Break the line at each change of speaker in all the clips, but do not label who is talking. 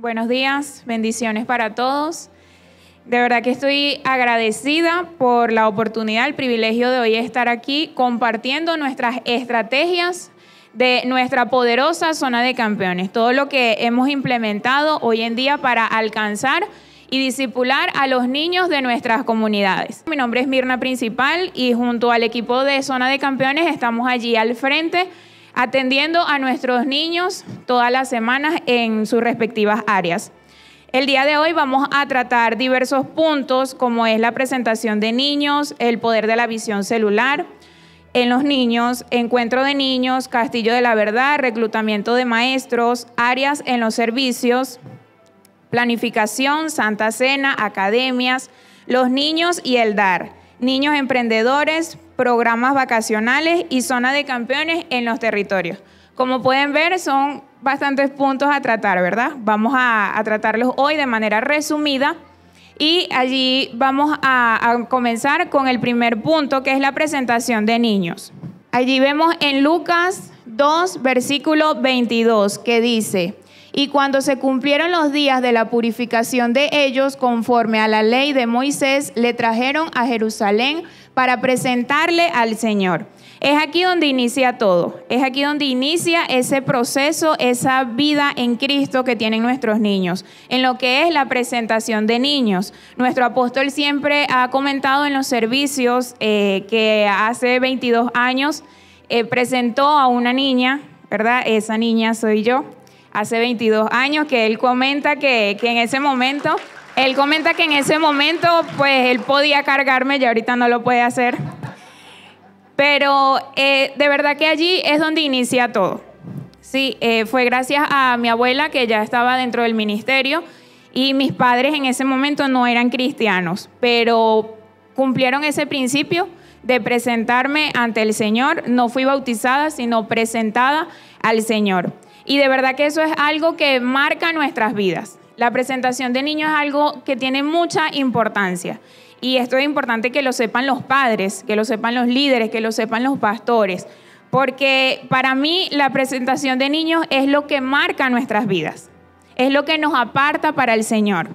Buenos días, bendiciones para todos. De verdad que estoy agradecida por la oportunidad, el privilegio de hoy estar aquí compartiendo nuestras estrategias de nuestra poderosa zona de campeones. Todo lo que hemos implementado hoy en día para alcanzar y discipular a los niños de nuestras comunidades. Mi nombre es Mirna Principal y junto al equipo de zona de campeones estamos allí al frente atendiendo a nuestros niños todas las semanas en sus respectivas áreas. El día de hoy vamos a tratar diversos puntos como es la presentación de niños, el poder de la visión celular en los niños, encuentro de niños, castillo de la verdad, reclutamiento de maestros, áreas en los servicios, planificación, Santa Cena, academias, los niños y el dar, niños emprendedores, programas vacacionales y zona de campeones en los territorios. Como pueden ver, son bastantes puntos a tratar, ¿verdad? Vamos a tratarlos hoy de manera resumida y allí vamos a comenzar con el primer punto, que es la presentación de niños. Allí vemos en Lucas 2, versículo 22, que dice: y cuando se cumplieron los días de la purificación de ellos, conforme a la ley de Moisés, le trajeron a Jerusalén para presentarle al Señor. Es aquí donde inicia todo, es aquí donde inicia ese proceso, esa vida en Cristo que tienen nuestros niños, en lo que es la presentación de niños. Nuestro apóstol siempre ha comentado en los servicios que hace 22 años presentó a una niña, ¿verdad? Esa niña soy yo. Hace 22 años que él comenta que en ese momento, pues él podía cargarme y ahorita no lo puede hacer. Pero de verdad que allí es donde inicia todo. Sí, fue gracias a mi abuela que ya estaba dentro del ministerio y mis padres en ese momento no eran cristianos, pero cumplieron ese principio de presentarme ante el Señor. No fui bautizada, sino presentada al Señor. Y de verdad que eso es algo que marca nuestras vidas. La presentación de niños es algo que tiene mucha importancia. Y esto es importante que lo sepan los padres, que lo sepan los líderes, que lo sepan los pastores. Porque para mí la presentación de niños es lo que marca nuestras vidas. Es lo que nos aparta para el Señor.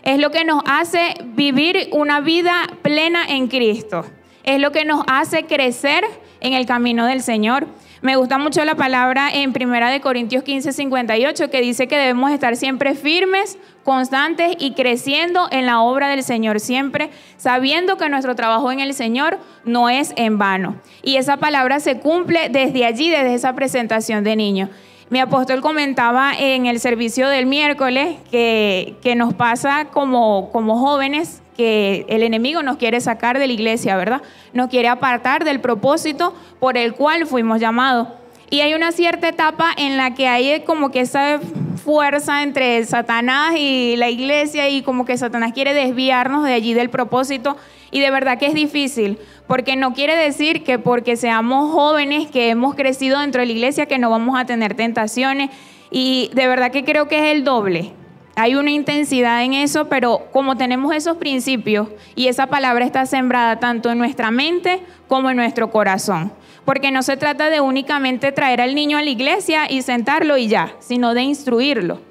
Es lo que nos hace vivir una vida plena en Cristo. Es lo que nos hace crecer en el camino del Señor. Me gusta mucho la palabra en 1 Corintios 15, 58, que dice que debemos estar siempre firmes, constantes y creciendo en la obra del Señor siempre, sabiendo que nuestro trabajo en el Señor no es en vano. Y esa palabra se cumple desde allí, desde esa presentación de niños. Mi apóstol comentaba en el servicio del miércoles que nos pasa como jóvenes, que el enemigo nos quiere sacar de la iglesia, ¿verdad? Nos quiere apartar del propósito por el cual fuimos llamados. Y hay una cierta etapa en la que hay como que esa fuerza entre Satanás y la iglesia y como que Satanás quiere desviarnos de allí del propósito. Y de verdad que es difícil, porque no quiere decir que porque seamos jóvenes, que hemos crecido dentro de la iglesia, que no vamos a tener tentaciones. Y de verdad que creo que es el doble. Hay una intensidad en eso, pero como tenemos esos principios y esa palabra está sembrada tanto en nuestra mente como en nuestro corazón. Porque no se trata de únicamente traer al niño a la iglesia y sentarlo y ya, sino de instruirlo.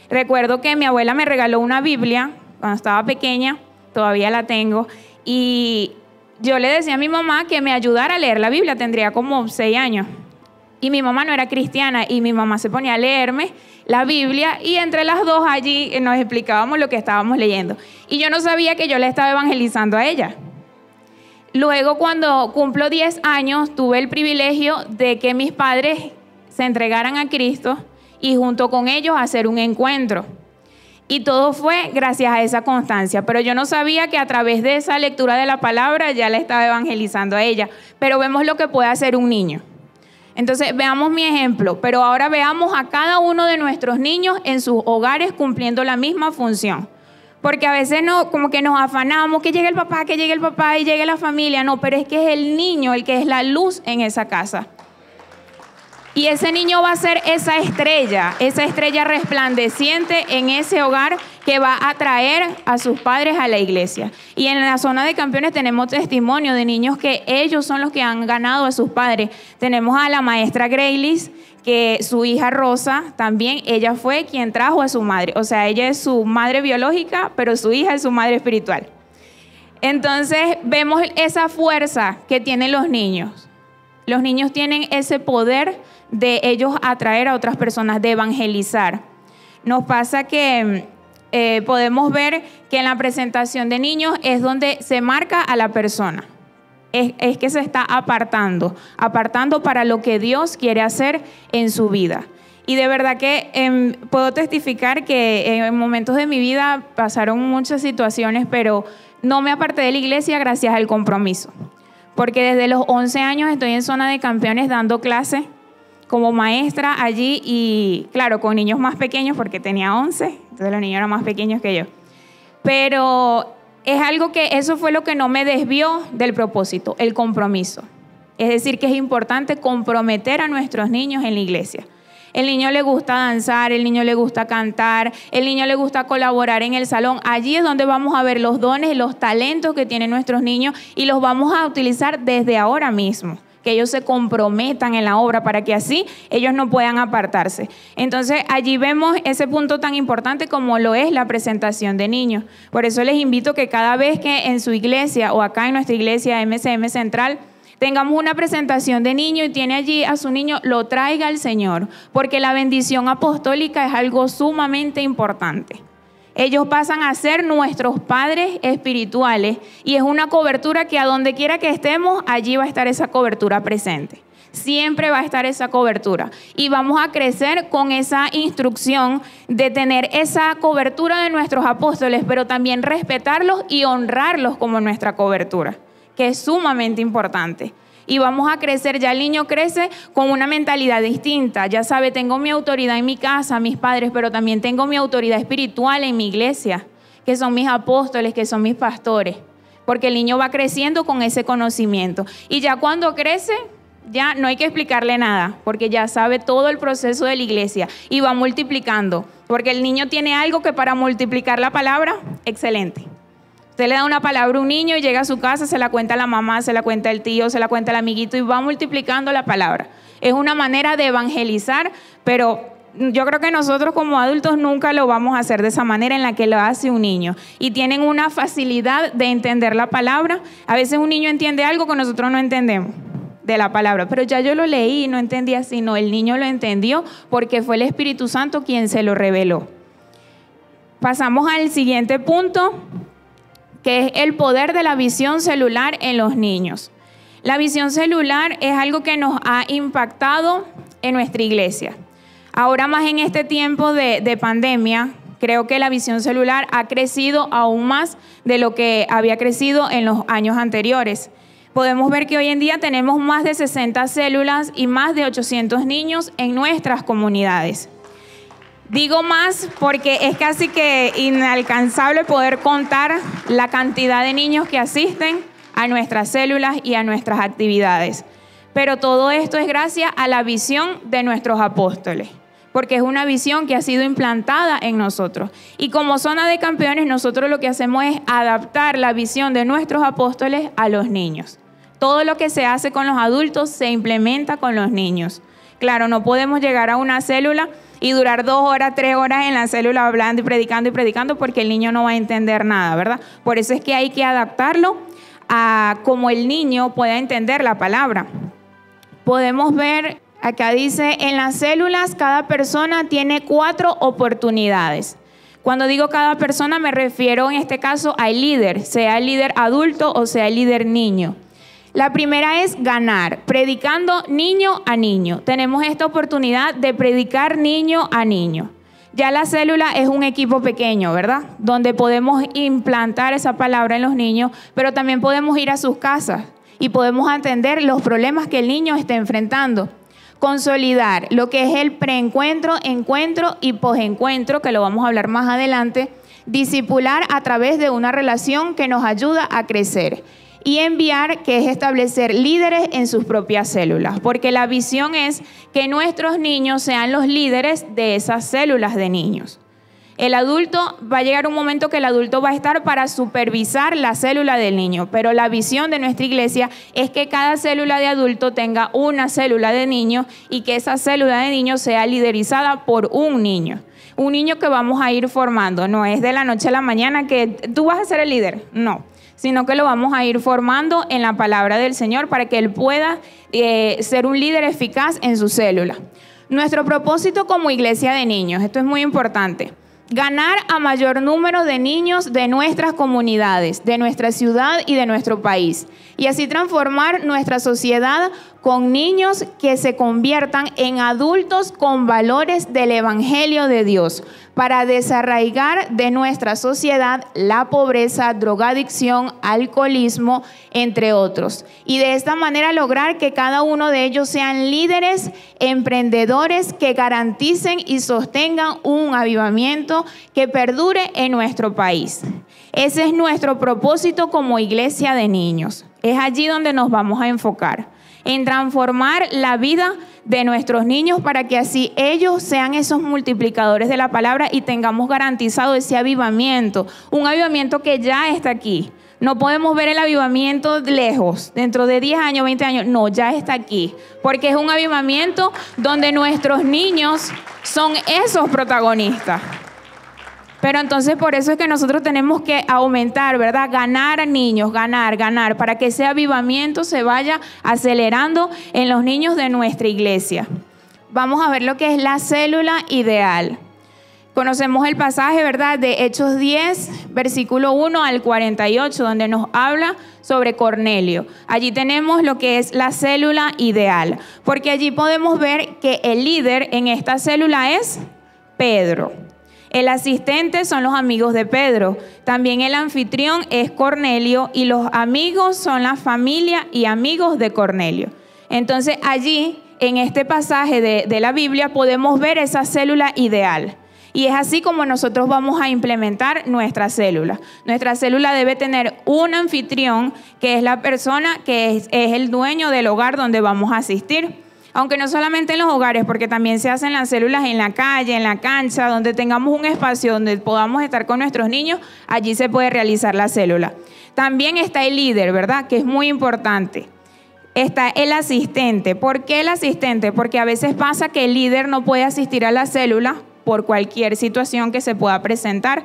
Recuerdo que mi abuela me regaló una Biblia cuando estaba pequeña, todavía la tengo, y yo le decía a mi mamá que me ayudara a leer la Biblia, tendría como 6 años. Y mi mamá no era cristiana y mi mamá se ponía a leerme la Biblia y entre las dos allí nos explicábamos lo que estábamos leyendo. Y yo no sabía que yo le estaba evangelizando a ella. Luego, cuando cumplo 10 años, tuve el privilegio de que mis padres se entregaran a Cristo y junto con ellos hacer un encuentro. Y todo fue gracias a esa constancia. Pero yo no sabía que a través de esa lectura de la palabra ya le estaba evangelizando a ella. Pero vemos lo que puede hacer un niño. Entonces, veamos mi ejemplo, pero ahora veamos a cada uno de nuestros niños en sus hogares cumpliendo la misma función. Porque a veces como que nos afanamos, que llegue el papá y llegue la familia. No, pero es que es el niño el que es la luz en esa casa. Y ese niño va a ser esa estrella resplandeciente en ese hogar que va a atraer a sus padres a la iglesia. Y en la zona de campeones tenemos testimonio de niños que ellos son los que han ganado a sus padres. Tenemos a la maestra Graylis, que su hija Rosa también, ella fue quien trajo a su madre. O sea, ella es su madre biológica, pero su hija es su madre espiritual. Entonces vemos esa fuerza que tienen los niños. Los niños tienen ese poder de ellos atraer a otras personas, de evangelizar. Nos pasa que podemos ver que en la presentación de niños es donde se marca a la persona. Es que se está apartando para lo que Dios quiere hacer en su vida. Y de verdad que puedo testificar que en momentos de mi vida pasaron muchas situaciones, pero no me aparté de la iglesia gracias al compromiso. Porque desde los 11 años estoy en zona de campeones dando clase como maestra allí y claro, con niños más pequeños porque tenía 11, entonces los niños eran más pequeños que yo. Pero es algo que eso fue lo que no me desvió del propósito, el compromiso. Es decir, que es importante comprometer a nuestros niños en la iglesia. El niño le gusta danzar, el niño le gusta cantar, el niño le gusta colaborar en el salón. Allí es donde vamos a ver los dones y los talentos que tienen nuestros niños y los vamos a utilizar desde ahora mismo. Que ellos se comprometan en la obra para que así ellos no puedan apartarse. Entonces allí vemos ese punto tan importante como lo es la presentación de niños. Por eso les invito que cada vez que en su iglesia o acá en nuestra iglesia MCM Central tengamos una presentación de niño y tiene allí a su niño, lo traiga al Señor, porque la bendición apostólica es algo sumamente importante. Ellos pasan a ser nuestros padres espirituales y es una cobertura que a donde quiera que estemos, allí va a estar esa cobertura presente. Siempre va a estar esa cobertura y vamos a crecer con esa instrucción de tener esa cobertura de nuestros apóstoles, pero también respetarlos y honrarlos como nuestra cobertura, que es sumamente importante. Y vamos a crecer, ya el niño crece con una mentalidad distinta. Ya sabe, tengo mi autoridad en mi casa, mis padres, pero también tengo mi autoridad espiritual en mi iglesia, que son mis apóstoles, que son mis pastores. Porque el niño va creciendo con ese conocimiento. Y ya cuando crece, ya no hay que explicarle nada, porque ya sabe todo el proceso de la iglesia y va multiplicando. Porque el niño tiene algo que para multiplicar la palabra, excelente. Usted le da una palabra a un niño y llega a su casa, se la cuenta a la mamá, se la cuenta el tío, se la cuenta el amiguito y va multiplicando la palabra. Es una manera de evangelizar, pero yo creo que nosotros como adultos nunca lo vamos a hacer de esa manera en la que lo hace un niño. Y tienen una facilidad de entender la palabra. A veces un niño entiende algo que nosotros no entendemos de la palabra, pero ya yo lo leí y no entendía así. No, el niño lo entendió porque fue el Espíritu Santo quien se lo reveló. Pasamos al siguiente punto, que es el poder de la visión celular en los niños. La visión celular es algo que nos ha impactado en nuestra iglesia. Ahora más en este tiempo de pandemia, creo que la visión celular ha crecido aún más de lo que había crecido en los años anteriores. Podemos ver que hoy en día tenemos más de 60 células y más de 800 niños en nuestras comunidades. Digo más porque es casi que inalcanzable poder contar la cantidad de niños que asisten a nuestras células y a nuestras actividades. Pero todo esto es gracias a la visión de nuestros apóstoles, porque es una visión que ha sido implantada en nosotros. Y como zona de campeones, nosotros lo que hacemos es adaptar la visión de nuestros apóstoles a los niños. Todo lo que se hace con los adultos se implementa con los niños. Claro, no podemos llegar a una célula y durar 2 horas, 3 horas en la célula hablando y predicando porque el niño no va a entender nada, ¿verdad? Por eso es que hay que adaptarlo a cómo el niño pueda entender la palabra. Podemos ver, acá dice, en las células cada persona tiene 4 oportunidades. Cuando digo cada persona me refiero en este caso al líder, sea el líder adulto o sea el líder niño. La primera es ganar, predicando niño a niño. Tenemos esta oportunidad de predicar niño a niño. Ya la célula es un equipo pequeño, ¿verdad? Donde podemos implantar esa palabra en los niños, pero también podemos ir a sus casas y podemos atender los problemas que el niño esté enfrentando. Consolidar lo que es el preencuentro, encuentro y posencuentro, que lo vamos a hablar más adelante. Discipular a través de una relación que nos ayuda a crecer. y enviar, que es establecer líderes en sus propias células, porque la visión es que nuestros niños sean los líderes de esas células de niños. El adulto, va a llegar un momento que el adulto va a estar para supervisar la célula del niño, pero la visión de nuestra iglesia es que cada célula de adulto tenga una célula de niño y que esa célula de niño sea liderizada por un niño que vamos a ir formando. No es de la noche a la mañana que tú vas a ser el líder, no, sino que lo vamos a ir formando en la palabra del Señor para que él pueda ser un líder eficaz en su célula. Nuestro propósito como iglesia de niños, esto es muy importante: ganar a mayor número de niños de nuestras comunidades, de nuestra ciudad y de nuestro país, y así transformar nuestra sociedad con niños que se conviertan en adultos con valores del Evangelio de Dios, para desarraigar de nuestra sociedad la pobreza, drogadicción, alcoholismo, entre otros. Y de esta manera lograr que cada uno de ellos sean líderes, emprendedores que garanticen y sostengan un avivamiento que perdure en nuestro país. Ese es nuestro propósito como iglesia de niños. Es allí donde nos vamos a enfocar, en transformar la vida de nuestros niños para que así ellos sean esos multiplicadores de la palabra y tengamos garantizado ese avivamiento, un avivamiento que ya está aquí. No podemos ver el avivamiento lejos, dentro de 10 años, 20 años, no, ya está aquí, porque es un avivamiento donde nuestros niños son esos protagonistas. Pero entonces por eso es que nosotros tenemos que aumentar, ¿verdad? Ganar niños, ganar, para que ese avivamiento se vaya acelerando en los niños de nuestra iglesia. Vamos a ver lo que es la célula ideal. Conocemos el pasaje, ¿verdad?, de Hechos 10, versículo 1 al 48, donde nos habla sobre Cornelio. Allí tenemos lo que es la célula ideal, porque allí podemos ver que el líder en esta célula es Pedro. El asistente son los amigos de Pedro. También el anfitrión es Cornelio y los amigos son la familia y amigos de Cornelio. Entonces allí, en este pasaje de la Biblia, podemos ver esa célula ideal. Y es así como nosotros vamos a implementar nuestra célula. Nuestra célula debe tener un anfitrión, que es la persona que es el dueño del hogar donde vamos a asistir. Aunque no solamente en los hogares, porque también se hacen las células en la calle, en la cancha, donde tengamos un espacio donde podamos estar con nuestros niños, allí se puede realizar la célula. También está el líder, ¿verdad?, que es muy importante. Está el asistente. ¿Por qué el asistente? Porque a veces pasa que el líder no puede asistir a la célula por cualquier situación que se pueda presentar.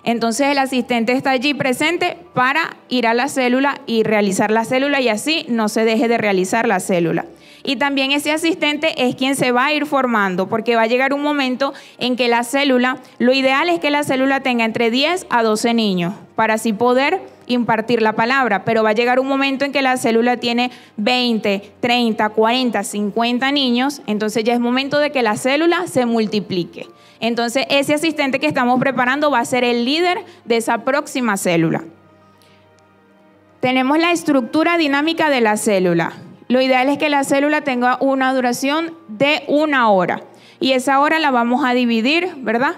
Entonces el asistente está allí presente para ir a la célula y realizar la célula, y así no se deje de realizar la célula. Y también ese asistente es quien se va a ir formando, porque va a llegar un momento en que la célula, lo ideal es que la célula tenga entre 10 a 12 niños para así poder impartir la palabra, pero va a llegar un momento en que la célula tiene 20, 30, 40, 50 niños, entonces ya es momento de que la célula se multiplique. Entonces ese asistente que estamos preparando va a ser el líder de esa próxima célula. Tenemos la estructura dinámica de la célula. Lo ideal es que la célula tenga una duración de 1 hora y esa hora la vamos a dividir, ¿verdad?,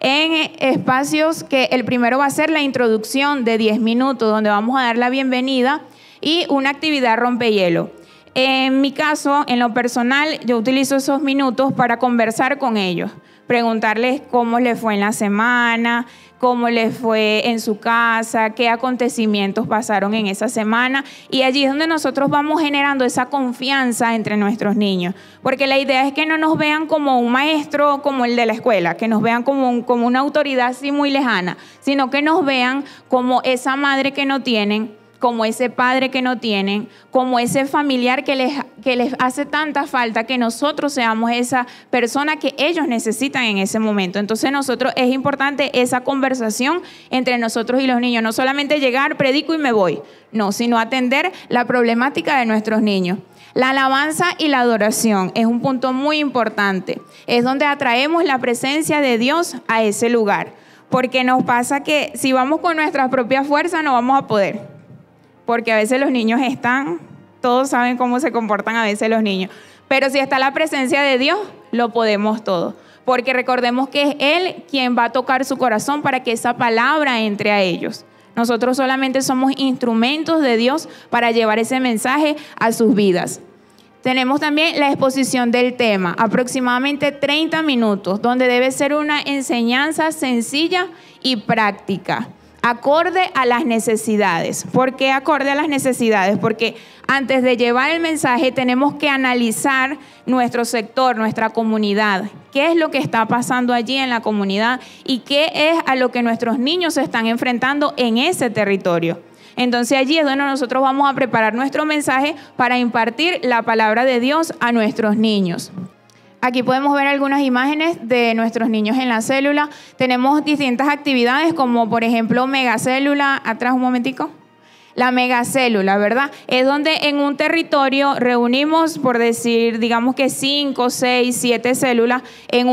en espacios que el primero va a ser la introducción de 10 minutos, donde vamos a dar la bienvenida y una actividad rompehielo. En mi caso, en lo personal, yo utilizo esos minutos para conversar con ellos, preguntarles cómo les fue en la semana, cómo les fue en su casa, qué acontecimientos pasaron en esa semana, y allí es donde nosotros vamos generando esa confianza entre nuestros niños, porque la idea es que no nos vean como un maestro como el de la escuela, que nos vean como una autoridad así muy lejana, sino que nos vean como esa madre que no tienen, como ese padre que no tienen, como ese familiar que les hace tanta falta, que nosotros seamos esa persona que ellos necesitan en ese momento. Entonces nosotros, es importante esa conversación entre nosotros y los niños, no solamente llegar, predico y me voy, no, sino atender la problemática de nuestros niños. La alabanza y la adoración es un punto muy importante, es donde atraemos la presencia de Dios a ese lugar, porque nos pasa que si vamos con nuestras propias fuerzas no vamos a poder. Porque a veces los niños todos saben cómo se comportan a veces los niños, pero si está la presencia de Dios, lo podemos todo, porque recordemos que es Él quien va a tocar su corazón para que esa palabra entre a ellos. Nosotros solamente somos instrumentos de Dios para llevar ese mensaje a sus vidas. Tenemos también la exposición del tema, aproximadamente 30 minutos, donde debe ser una enseñanza sencilla y práctica, acorde a las necesidades. ¿Por qué acorde a las necesidades? Porque antes de llevar el mensaje tenemos que analizar nuestro sector, nuestra comunidad. ¿Qué es lo que está pasando allí en la comunidad? ¿Y qué es a lo que nuestros niños se están enfrentando en ese territorio? Entonces allí es donde nosotros vamos a preparar nuestro mensaje para impartir la palabra de Dios a nuestros niños. Aquí podemos ver algunas imágenes de nuestros niños en la célula. Tenemos distintas actividades como por ejemplo megacélula. Atrás un momentico. La megacélula, ¿verdad? Es donde en un territorio reunimos, por decir, digamos que 5, 6, 7 células en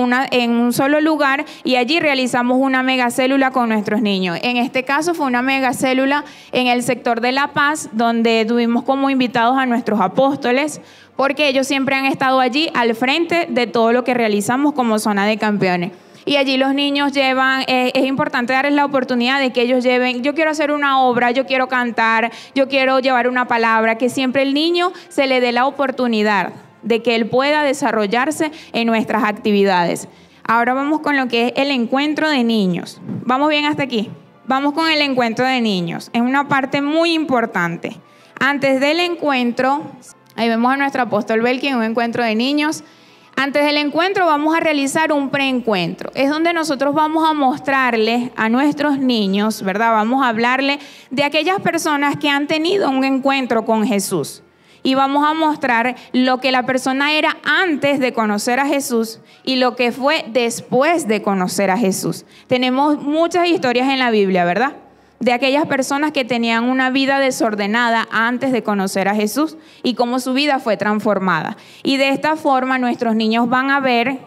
un solo lugar y allí realizamos una megacélula con nuestros niños. En este caso fue una megacélula en el sector de La Paz, donde tuvimos como invitados a nuestros apóstoles, porque ellos siempre han estado allí al frente de todo lo que realizamos como zona de campeones. Y allí los niños llevan, es importante darles la oportunidad de que ellos lleven, yo quiero hacer una obra, yo quiero cantar, yo quiero llevar una palabra, que siempre el niño se le dé la oportunidad de que él pueda desarrollarse en nuestras actividades. Ahora vamos con lo que es el encuentro de niños. ¿Vamos bien hasta aquí? Vamos con el encuentro de niños. Es una parte muy importante. Antes del encuentro, ahí vemos a nuestro apóstol Belkin en un encuentro de niños. Antes del encuentro vamos a realizar un preencuentro. Es donde nosotros vamos a mostrarles a nuestros niños, ¿verdad? Vamos a hablarles de aquellas personas que han tenido un encuentro con Jesús. Y vamos a mostrar lo que la persona era antes de conocer a Jesús y lo que fue después de conocer a Jesús. Tenemos muchas historias en la Biblia, ¿verdad? De aquellas personas que tenían una vida desordenada antes de conocer a Jesús y cómo su vida fue transformada. Y de esta forma nuestros niños van a ver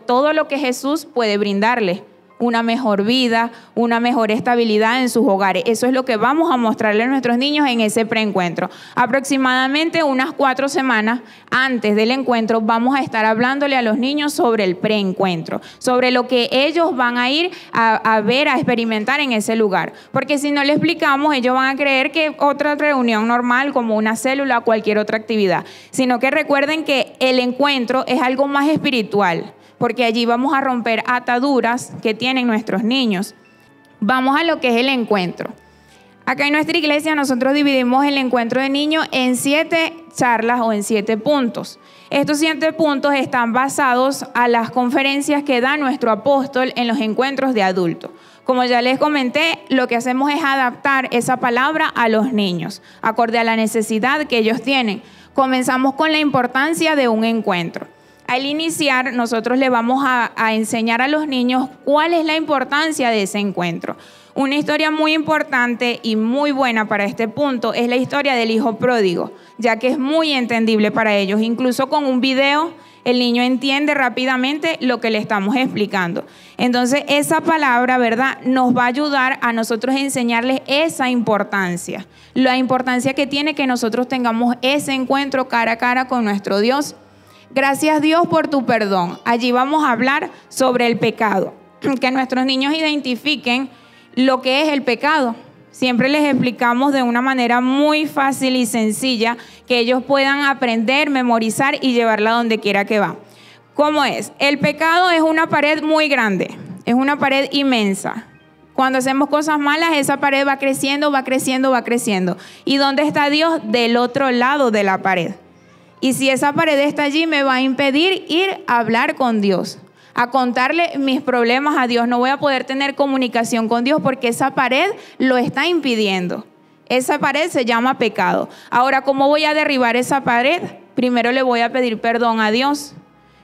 todo lo que Jesús puede brindarles. Una mejor vida, una mejor estabilidad en sus hogares. Eso es lo que vamos a mostrarle a nuestros niños en ese preencuentro. Aproximadamente unas 4 semanas antes del encuentro vamos a estar hablándole a los niños sobre el preencuentro, sobre lo que ellos van a ir a ver, a experimentar en ese lugar. Porque si no le explicamos, ellos van a creer que otra reunión normal como una célula o cualquier otra actividad. Sino que recuerden que el encuentro es algo más espiritual, porque allí vamos a romper ataduras que tienen nuestros niños. Vamos a lo que es el encuentro. Acá en nuestra iglesia nosotros dividimos el encuentro de niños en 7 charlas o en 7 puntos. Estos 7 puntos están basados a las conferencias que da nuestro apóstol en los encuentros de adultos. Como ya les comenté, lo que hacemos es adaptar esa palabra a los niños, acorde a la necesidad que ellos tienen. Comenzamos con la importancia de un encuentro. Al iniciar, nosotros le vamos a enseñar a los niños cuál es la importancia de ese encuentro. Una historia muy importante y muy buena para este punto es la historia del hijo pródigo, ya que es muy entendible para ellos. Incluso con un video, el niño entiende rápidamente lo que le estamos explicando. Entonces, esa palabra, ¿verdad?, nos va a ayudar a nosotros enseñarles esa importancia. La importancia que tiene que nosotros tengamos ese encuentro cara a cara con nuestro Dios. Gracias Dios por tu perdón. Allí vamos a hablar sobre el pecado. Que nuestros niños identifiquen lo que es el pecado. Siempre les explicamos de una manera muy fácil y sencilla que ellos puedan aprender, memorizar y llevarla donde quiera que va. ¿Cómo es? El pecado es una pared muy grande, es una pared inmensa. Cuando hacemos cosas malas, esa pared va creciendo, va creciendo, va creciendo. ¿Y dónde está Dios? Del otro lado de la pared. Y si esa pared está allí, me va a impedir ir a hablar con Dios, a contarle mis problemas a Dios. No voy a poder tener comunicación con Dios porque esa pared lo está impidiendo. Esa pared se llama pecado. Ahora, ¿cómo voy a derribar esa pared? Primero le voy a pedir perdón a Dios,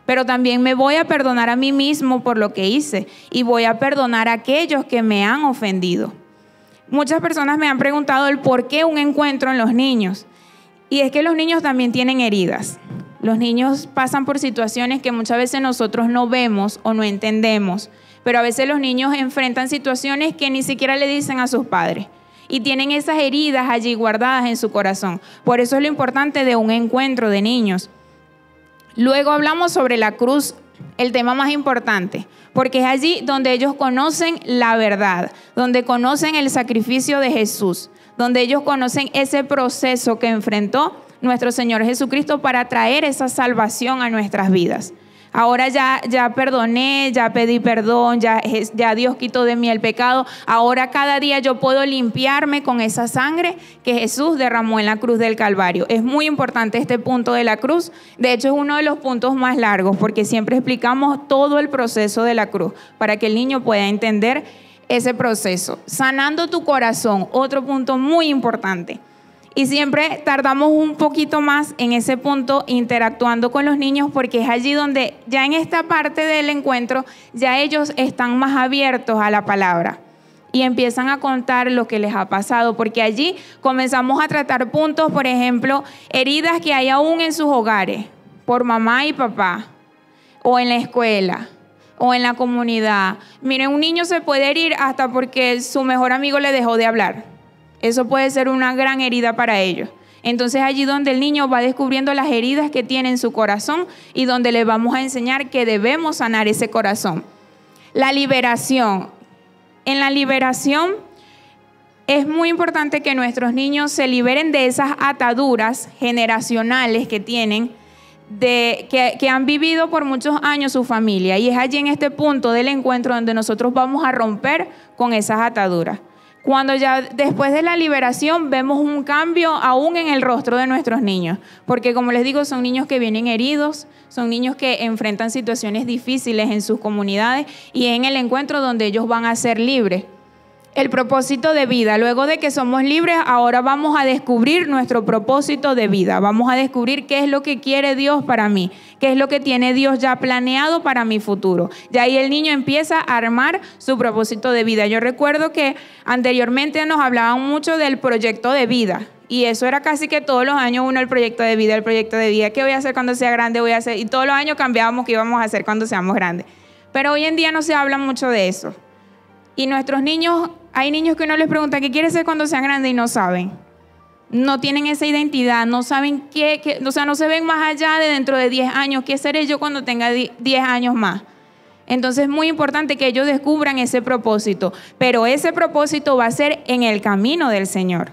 pero también me voy a perdonar a mí mismo por lo que hice y voy a perdonar a aquellos que me han ofendido. Muchas personas me han preguntado el por qué un encuentro en los niños. Y es que los niños también tienen heridas. Los niños pasan por situaciones que muchas veces nosotros no vemos o no entendemos, pero a veces los niños enfrentan situaciones que ni siquiera le dicen a sus padres y tienen esas heridas allí guardadas en su corazón. Por eso es lo importante de un encuentro de niños. Luego hablamos sobre la cruz el tema más importante, porque es allí donde ellos conocen la verdad, donde conocen el sacrificio de Jesús, donde ellos conocen ese proceso que enfrentó nuestro Señor Jesucristo para traer esa salvación a nuestras vidas. Ahora ya perdoné, ya pedí perdón, ya Dios quitó de mí el pecado. Ahora cada día yo puedo limpiarme con esa sangre que Jesús derramó en la cruz del Calvario. Es muy importante este punto de la cruz. De hecho, es uno de los puntos más largos porque siempre explicamos todo el proceso de la cruz para que el niño pueda entender ese proceso. Sanando tu corazón, otro punto muy importante. Y siempre tardamos un poquito más en ese punto interactuando con los niños porque es allí donde ya en esta parte del encuentro ya ellos están más abiertos a la palabra y empiezan a contar lo que les ha pasado, porque allí comenzamos a tratar puntos, por ejemplo, heridas que hay aún en sus hogares por mamá y papá o en la escuela o en la comunidad. Miren, un niño se puede herir hasta porque su mejor amigo le dejó de hablar. Eso puede ser una gran herida para ellos. Entonces allí donde el niño va descubriendo las heridas que tiene en su corazón y donde le vamos a enseñar que debemos sanar ese corazón. La liberación. En la liberación es muy importante que nuestros niños se liberen de esas ataduras generacionales que tienen, que han vivido por muchos años su familia. Y es allí en este punto del encuentro donde nosotros vamos a romper con esas ataduras. Cuando ya después de la liberación vemos un cambio aún en el rostro de nuestros niños, porque como les digo, son niños que vienen heridos, son niños que enfrentan situaciones difíciles en sus comunidades y en el encuentro donde ellos van a ser libres. El propósito de vida. Luego de que somos libres, ahora vamos a descubrir nuestro propósito de vida. Vamos a descubrir qué es lo que quiere Dios para mí, qué es lo que tiene Dios ya planeado para mi futuro. Ya ahí el niño empieza a armar su propósito de vida. Yo recuerdo que anteriormente nos hablaban mucho del proyecto de vida. Y eso era casi que todos los años el proyecto de vida, ¿qué voy a hacer cuando sea grande? Y todos los años cambiábamos qué íbamos a hacer cuando seamos grandes. Pero hoy en día no se habla mucho de eso. Y nuestros niños, hay niños que uno les pregunta ¿qué quiere ser cuando sean grandes? Y no saben. No tienen esa identidad, no saben o sea, no se ven más allá de dentro de 10 años. ¿Qué seré yo cuando tenga 10 años más? Entonces es muy importante que ellos descubran ese propósito. Pero ese propósito va a ser en el camino del Señor.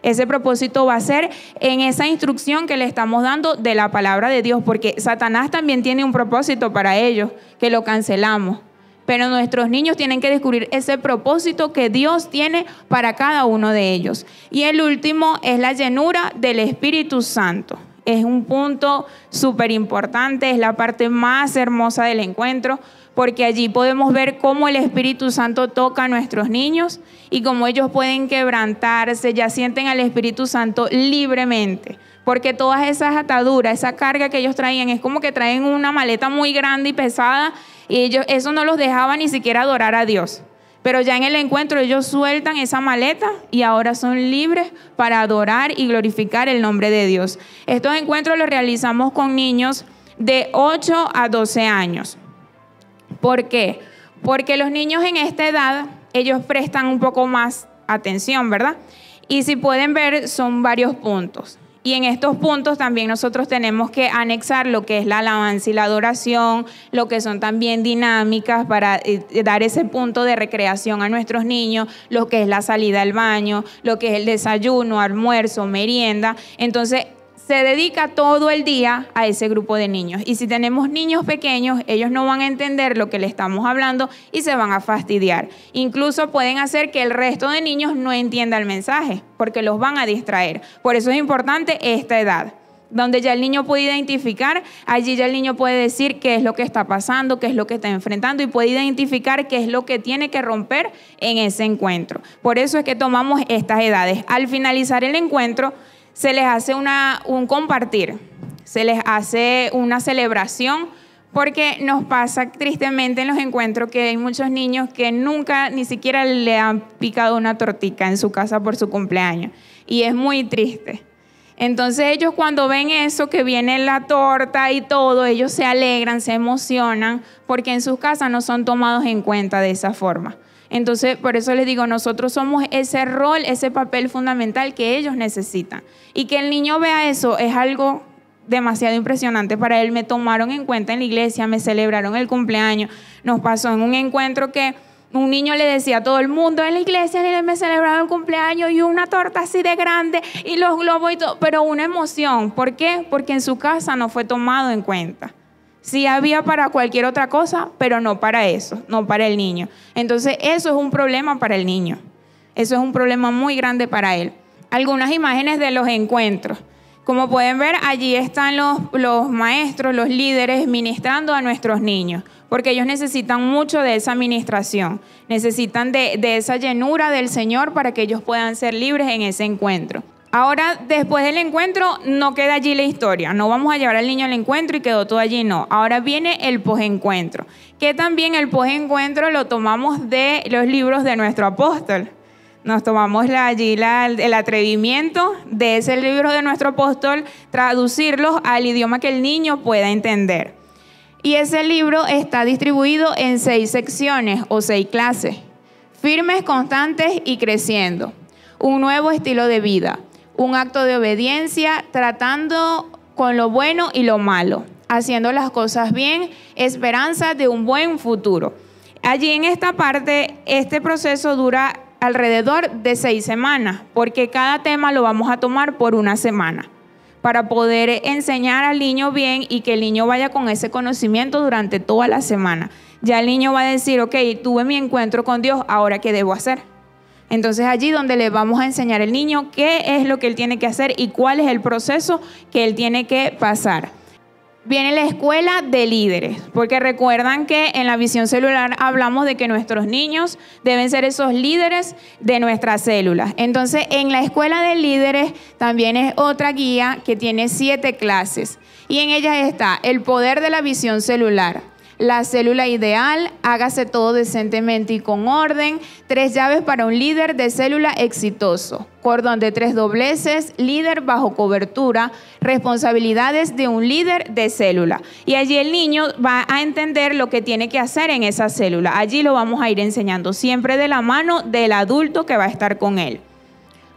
Ese propósito va a ser en esa instrucción que le estamos dando de la palabra de Dios. Porque Satanás también tiene un propósito para ellos, que lo cancelamos. Pero nuestros niños tienen que descubrir ese propósito que Dios tiene para cada uno de ellos. Y el último es la llenura del Espíritu Santo. Es un punto súper importante, es la parte más hermosa del encuentro, porque allí podemos ver cómo el Espíritu Santo toca a nuestros niños y cómo ellos pueden quebrantarse, ya sienten al Espíritu Santo libremente. Porque todas esas ataduras, esa carga que ellos traían, es como que traen una maleta muy grande y pesada y ellos, eso no los dejaba ni siquiera adorar a Dios. Pero ya en el encuentro ellos sueltan esa maleta y ahora son libres para adorar y glorificar el nombre de Dios. Estos encuentros los realizamos con niños de 8 a 12 años. ¿Por qué? Porque los niños en esta edad, ellos prestan un poco más atención, ¿verdad? Y si pueden ver, son varios puntos. Y en estos puntos también nosotros tenemos que anexar lo que es la alabanza y la adoración, lo que son también dinámicas para dar ese punto de recreación a nuestros niños, lo que es la salida al baño, lo que es el desayuno, almuerzo, merienda. Entonces se dedica todo el día a ese grupo de niños. Y si tenemos niños pequeños, ellos no van a entender lo que le estamos hablando y se van a fastidiar. Incluso pueden hacer que el resto de niños no entienda el mensaje, porque los van a distraer. Por eso es importante esta edad, donde ya el niño puede identificar, allí ya el niño puede decir qué es lo que está pasando, qué es lo que está enfrentando y puede identificar qué es lo que tiene que romper en ese encuentro. Por eso es que tomamos estas edades. Al finalizar el encuentro, se les hace un compartir, se les hace una celebración, porque nos pasa tristemente en los encuentros que hay muchos niños que nunca ni siquiera le han picado una tortica en su casa por su cumpleaños y es muy triste. Entonces ellos cuando ven eso, que viene la torta y todo, ellos se alegran, se emocionan, porque en sus casas no son tomados en cuenta de esa forma. Entonces, por eso les digo, nosotros somos ese rol, ese papel fundamental que ellos necesitan. Y que el niño vea eso es algo demasiado impresionante para él. Me tomaron en cuenta en la iglesia, me celebraron el cumpleaños. Nos pasó en un encuentro que un niño le decía a todo el mundo en la iglesia, me celebraron el cumpleaños y una torta así de grande y los globos y todo, pero una emoción. ¿Por qué? Porque en su casa no fue tomado en cuenta. Sí había para cualquier otra cosa, pero no para eso, no para el niño. Entonces eso es un problema para el niño. Eso es un problema muy grande para él. Algunas imágenes de los encuentros. Como pueden ver, allí están los maestros, los líderes ministrando a nuestros niños, porque ellos necesitan mucho de esa administración, necesitan de esa llenura del Señor para que ellos puedan ser libres en ese encuentro. Ahora, después del encuentro, no queda allí la historia. No vamos a llevar al niño al encuentro y quedó todo allí, no. Ahora viene el posencuentro, que también el posencuentro lo tomamos de los libros de nuestro apóstol. Nos tomamos allí el atrevimiento de ese libro de nuestro apóstol, traducirlos al idioma que el niño pueda entender. Y ese libro está distribuido en 6 secciones o 6 clases. Firmes, constantes y creciendo. Un nuevo estilo de vida. Un acto de obediencia, tratando con lo bueno y lo malo. Haciendo las cosas bien, esperanza de un buen futuro. Allí en esta parte, este proceso dura alrededor de 6 semanas, porque cada tema lo vamos a tomar por una semana, para poder enseñar al niño bien y que el niño vaya con ese conocimiento durante toda la semana. Ya el niño va a decir, ok, tuve mi encuentro con Dios, ¿ahora qué debo hacer? Entonces allí donde le vamos a enseñar al niño qué es lo que él tiene que hacer y cuál es el proceso que él tiene que pasar. Viene la escuela de líderes, porque recuerdan que en la visión celular hablamos de que nuestros niños deben ser esos líderes de nuestras células. Entonces, en la escuela de líderes también es otra guía que tiene 7 clases. Y en ellas está el poder de la visión celular, la célula ideal, hágase todo decentemente y con orden, 3 llaves para un líder de célula exitoso, cordón de 3 dobleces, líder bajo cobertura, responsabilidades de un líder de célula. Y allí el niño va a entender lo que tiene que hacer en esa célula. Allí lo vamos a ir enseñando siempre de la mano del adulto que va a estar con él.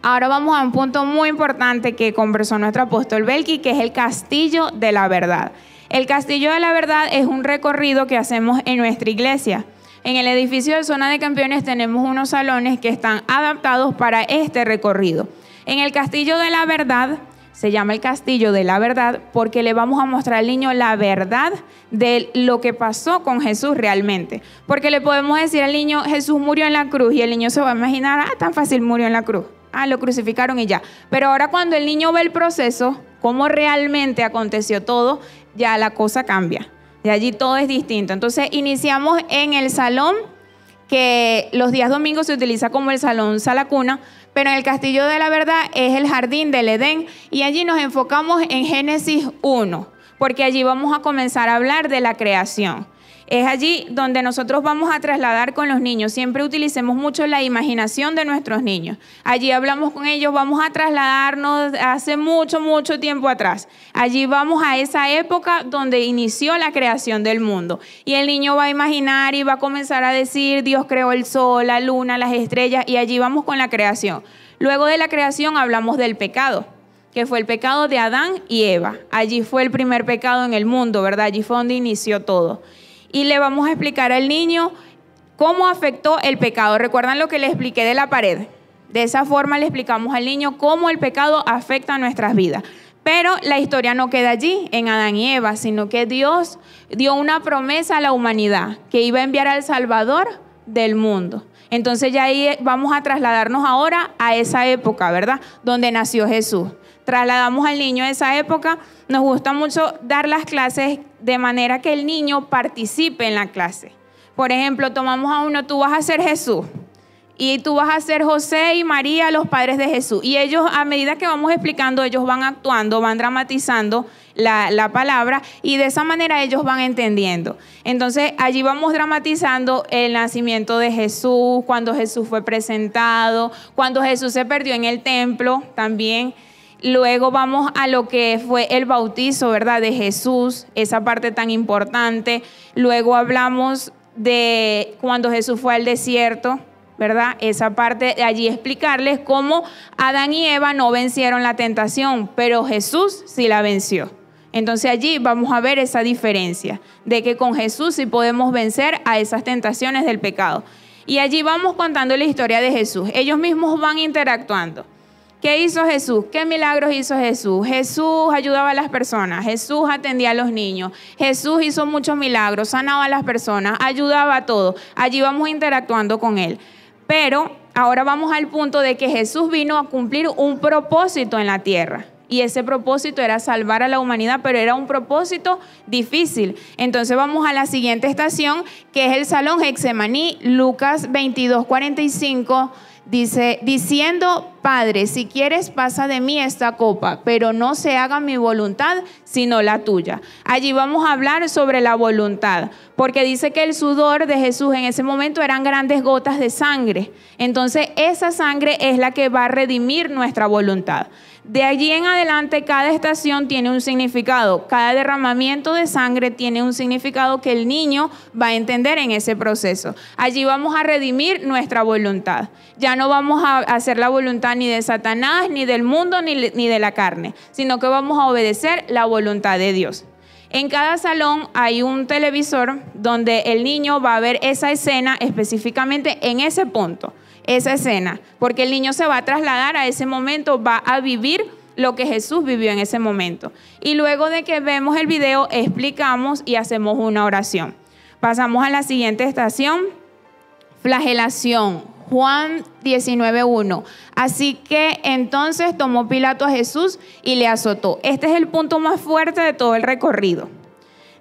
Ahora vamos a un punto muy importante que conversó nuestro apóstol Belki, que es el castillo de la verdad. El Castillo de la Verdad es un recorrido que hacemos en nuestra iglesia. En el edificio de Zona de Campeones tenemos unos salones que están adaptados para este recorrido. En el Castillo de la Verdad, se llama el Castillo de la Verdad porque le vamos a mostrar al niño la verdad de lo que pasó con Jesús realmente. Porque le podemos decir al niño, Jesús murió en la cruz, y el niño se va a imaginar, tan fácil murió en la cruz. Lo crucificaron y ya. Pero ahora cuando el niño ve el proceso, cómo realmente aconteció todo, ya la cosa cambia. De allí todo es distinto. Entonces iniciamos en el salón, que los días domingos se utiliza como el salón sala cuna, pero en el Castillo de la Verdad es el jardín del Edén, y allí nos enfocamos en Génesis 1, porque allí vamos a comenzar a hablar de la creación. Es allí donde nosotros vamos a trasladar con los niños. Siempre utilicemos mucho la imaginación de nuestros niños. Allí hablamos con ellos, vamos a trasladarnos hace mucho, mucho tiempo atrás. Allí vamos a esa época donde inició la creación del mundo. Y el niño va a imaginar y va a comenzar a decir, Dios creó el sol, la luna, las estrellas, y allí vamos con la creación. Luego de la creación hablamos del pecado, que fue el pecado de Adán y Eva. Allí fue el primer pecado en el mundo, ¿verdad? Allí fue donde inició todo. Y le vamos a explicar al niño cómo afectó el pecado. ¿Recuerdan lo que le expliqué de la pared? De esa forma le explicamos al niño cómo el pecado afecta a nuestras vidas. Pero la historia no queda allí, en Adán y Eva, sino que Dios dio una promesa a la humanidad, que iba a enviar al Salvador del mundo. Entonces ya ahí vamos a trasladarnos ahora a esa época, ¿verdad? Donde nació Jesús. Trasladamos al niño a esa época. Nos gusta mucho dar las clases de manera que el niño participe en la clase. Por ejemplo, tomamos a uno, tú vas a ser Jesús y tú vas a ser José y María, los padres de Jesús. Y ellos, a medida que vamos explicando, ellos van actuando, van dramatizando la palabra, y de esa manera ellos van entendiendo. Entonces allí vamos dramatizando el nacimiento de Jesús, cuando Jesús fue presentado, cuando Jesús se perdió en el templo también. Luego vamos a lo que fue el bautizo, ¿verdad?, de Jesús, esa parte tan importante. Luego hablamos de cuando Jesús fue al desierto, ¿verdad? Esa parte de allí explicarles cómo Adán y Eva no vencieron la tentación, pero Jesús sí la venció. Entonces allí vamos a ver esa diferencia de que con Jesús sí podemos vencer a esas tentaciones del pecado. Y allí vamos contando la historia de Jesús. Ellos mismos van interactuando. ¿Qué hizo Jesús? ¿Qué milagros hizo Jesús? Jesús ayudaba a las personas, Jesús atendía a los niños, Jesús hizo muchos milagros, sanaba a las personas, ayudaba a todos. Allí vamos interactuando con Él. Pero ahora vamos al punto de que Jesús vino a cumplir un propósito en la tierra. Y ese propósito era salvar a la humanidad, pero era un propósito difícil. Entonces vamos a la siguiente estación, que es el Salón Getsemaní, Lucas 22:45. Dice, diciendo, Padre, si quieres pasa de mí esta copa, pero no se haga mi voluntad, sino la tuya. Allí vamos a hablar sobre la voluntad, porque dice que el sudor de Jesús en ese momento eran grandes gotas de sangre. Entonces esa sangre es la que va a redimir nuestra voluntad. De allí en adelante cada estación tiene un significado, cada derramamiento de sangre tiene un significado que el niño va a entender en ese proceso. Allí vamos a redimir nuestra voluntad. Ya no vamos a hacer la voluntad ni de Satanás, ni del mundo, ni de la carne, sino que vamos a obedecer la voluntad de Dios. En cada salón hay un televisor donde el niño va a ver esa escena específicamente en ese punto. Esa escena, porque el niño se va a trasladar a ese momento, va a vivir lo que Jesús vivió en ese momento. Y luego de que vemos el video, explicamos y hacemos una oración. Pasamos a la siguiente estación, flagelación, Juan 19:1. Así que entonces tomó Pilato a Jesús y le azotó. Este es el punto más fuerte de todo el recorrido.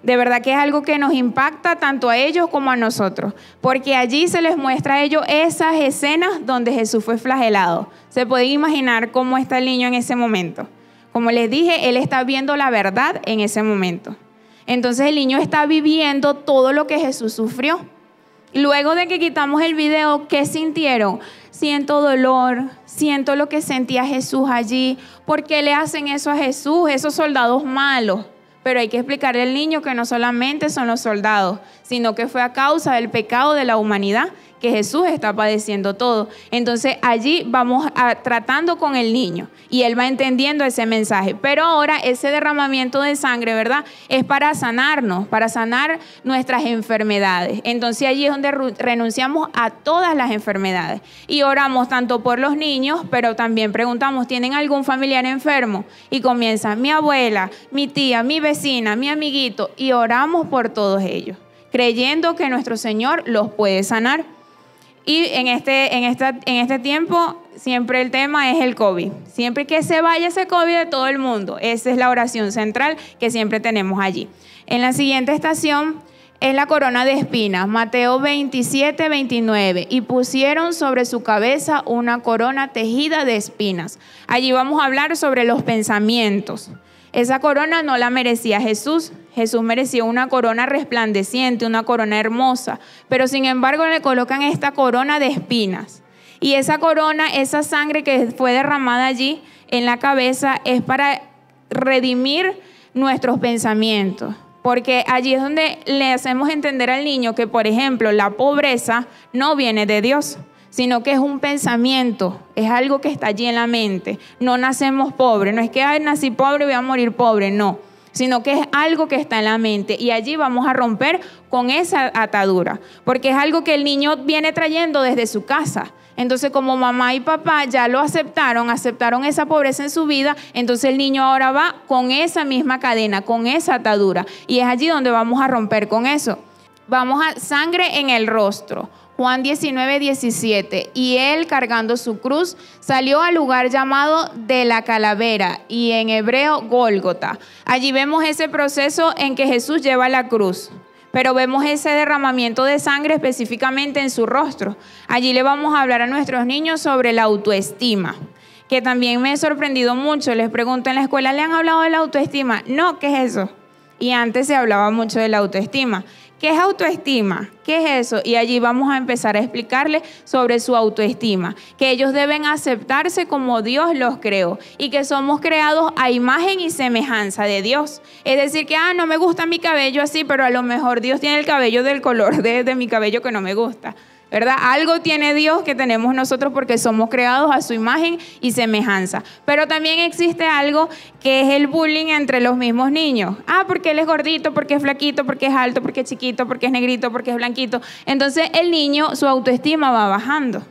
De verdad que es algo que nos impacta tanto a ellos como a nosotros, porque allí se les muestra a ellos esas escenas donde Jesús fue flagelado. Se pueden imaginar cómo está el niño en ese momento. Como les dije, él está viendo la verdad en ese momento. Entonces el niño está viviendo todo lo que Jesús sufrió. Luego de que quitamos el video, ¿qué sintieron? Siento dolor, siento lo que sentía Jesús allí. ¿Por qué le hacen eso a Jesús? Esos soldados malos. Pero hay que explicarle al niño que no solamente son los soldados, sino que fue a causa del pecado de la humanidad que Jesús está padeciendo todo. Entonces allí vamos tratando con el niño y él va entendiendo ese mensaje. Pero ahora ese derramamiento de sangre, ¿verdad? Es para sanarnos, para sanar nuestras enfermedades. Entonces allí es donde renunciamos a todas las enfermedades y oramos tanto por los niños, pero también preguntamos, ¿tienen algún familiar enfermo? Y comienza mi abuela, mi tía, mi vecina, mi amiguito, y oramos por todos ellos, creyendo que nuestro Señor los puede sanar. Y en este tiempo siempre el tema es el COVID. Siempre que se vaya ese COVID de todo el mundo. Esa es la oración central que siempre tenemos allí. En la siguiente estación es la corona de espinas. Mateo 27:29. Y pusieron sobre su cabeza una corona tejida de espinas. Allí vamos a hablar sobre los pensamientos. Esa corona no la merecía Jesús. Jesús merecía una corona resplandeciente, una corona hermosa. Pero sin embargo le colocan esta corona de espinas. Y esa corona, esa sangre que fue derramada allí en la cabeza es para redimir nuestros pensamientos. Porque allí es donde le hacemos entender al niño que, por ejemplo, la pobreza no viene de Dios, sino que es un pensamiento, es algo que está allí en la mente. No nacemos pobres, no es que nací pobre y voy a morir pobre, no, sino que es algo que está en la mente y allí vamos a romper con esa atadura, porque es algo que el niño viene trayendo desde su casa. Entonces, como mamá y papá ya lo aceptaron esa pobreza en su vida, entonces el niño ahora va con esa misma cadena, con esa atadura, y es allí donde vamos a romper con eso. Vamos a sangre en el rostro. Juan 19:17. Y él, cargando su cruz, salió al lugar llamado de la calavera, y en hebreo Gólgota. Allí vemos ese proceso en que Jesús lleva la cruz, pero vemos ese derramamiento de sangre específicamente en su rostro. Allí le vamos a hablar a nuestros niños sobre la autoestima, que también me he sorprendido mucho. Les pregunto en la escuela, ¿le han hablado de la autoestima? No, ¿qué es eso? Y antes se hablaba mucho de la autoestima. ¿Qué es autoestima? ¿Qué es eso? Y allí vamos a empezar a explicarles sobre su autoestima, que ellos deben aceptarse como Dios los creó y que somos creados a imagen y semejanza de Dios. Es decir, que no me gusta mi cabello así, pero a lo mejor Dios tiene el cabello del color de mi cabello que no me gusta. ¿verdad? Algo tiene Dios que tenemos nosotros porque somos creados a su imagen y semejanza. Pero también existe algo que es el bullying entre los mismos niños. Porque él es gordito, porque es flaquito, porque es alto, porque es chiquito, porque es negrito, porque es blanquito. Entonces el niño, su autoestima va bajando.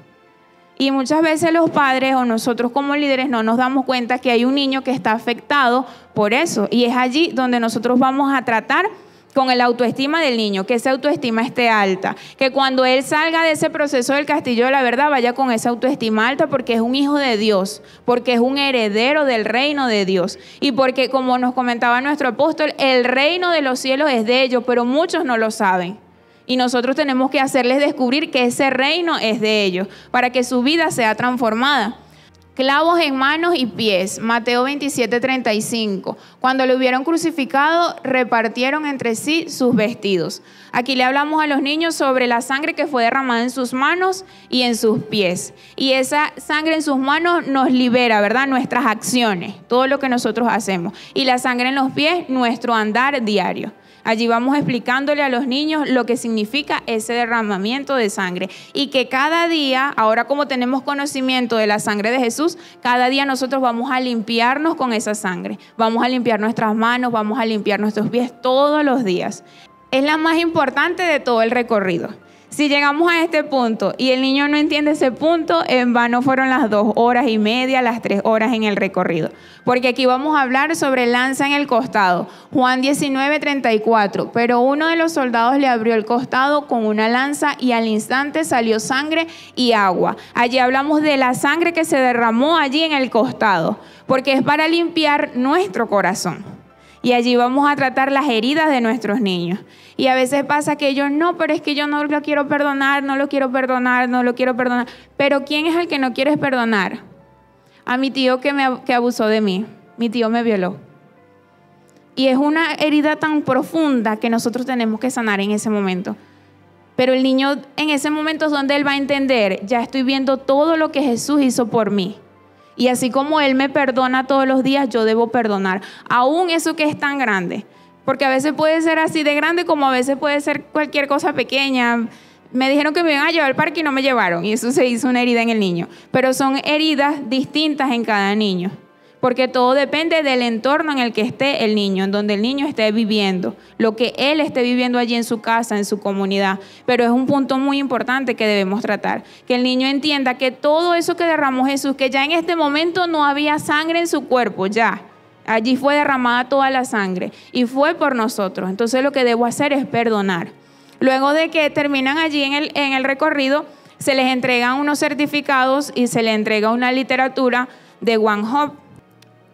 Y muchas veces los padres o nosotros como líderes no nos damos cuenta que hay un niño que está afectado por eso. Y es allí donde nosotros vamos a tratar con el autoestima del niño, que esa autoestima esté alta, que cuando él salga de ese proceso del castillo de la verdad vaya con esa autoestima alta porque es un hijo de Dios, porque es un heredero del reino de Dios y porque, como nos comentaba nuestro apóstol, el reino de los cielos es de ellos, pero muchos no lo saben. Y nosotros tenemos que hacerles descubrir que ese reino es de ellos para que su vida sea transformada. Clavos en manos y pies, Mateo 27:35. Cuando lo hubieron crucificado, repartieron entre sí sus vestidos. Aquí le hablamos a los niños sobre la sangre que fue derramada en sus manos y en sus pies. Y esa sangre en sus manos nos libera, ¿verdad? Nuestras acciones, todo lo que nosotros hacemos. Y la sangre en los pies, nuestro andar diario. Allí vamos explicándole a los niños lo que significa ese derramamiento de sangre y que cada día, ahora como tenemos conocimiento de la sangre de Jesús, cada día nosotros vamos a limpiarnos con esa sangre. Vamos a limpiar nuestras manos, vamos a limpiar nuestros pies todos los días. Es la más importante de todo el recorrido. Si llegamos a este punto y el niño no entiende ese punto, en vano fueron las 2 horas y media, las 3 horas en el recorrido. Porque aquí vamos a hablar sobre lanza en el costado. Juan 19:34. Pero uno de los soldados le abrió el costado con una lanza y al instante salió sangre y agua. Allí hablamos de la sangre que se derramó allí en el costado, porque es para limpiar nuestro corazón. Y allí vamos a tratar las heridas de nuestros niños. Y a veces pasa que ellos no, pero es que yo no lo quiero perdonar, no lo quiero perdonar, no lo quiero perdonar. Pero ¿quién es el que no quieres perdonar? A mi tío que abusó de mí. Mi tío me violó. Y es una herida tan profunda que nosotros tenemos que sanar en ese momento. Pero el niño en ese momento es donde él va a entender, ya estoy viendo todo lo que Jesús hizo por mí. Y así como Él me perdona todos los días, yo debo perdonar. Aún eso que es tan grande. Porque a veces puede ser así de grande como a veces puede ser cualquier cosa pequeña. Me dijeron que me iban a llevar al parque y no me llevaron. Y eso se hizo una herida en el niño. Pero son heridas distintas en cada niño. Porque todo depende del entorno en el que esté el niño, en donde el niño esté viviendo, lo que él esté viviendo allí en su casa, en su comunidad. Pero es un punto muy importante que debemos tratar, que el niño entienda que todo eso que derramó Jesús, que ya en este momento no había sangre en su cuerpo, ya. Allí fue derramada toda la sangre y fue por nosotros. Entonces lo que debo hacer es perdonar. Luego de que terminan allí en el recorrido, se les entregan unos certificados y se les entrega una literatura de One Hope.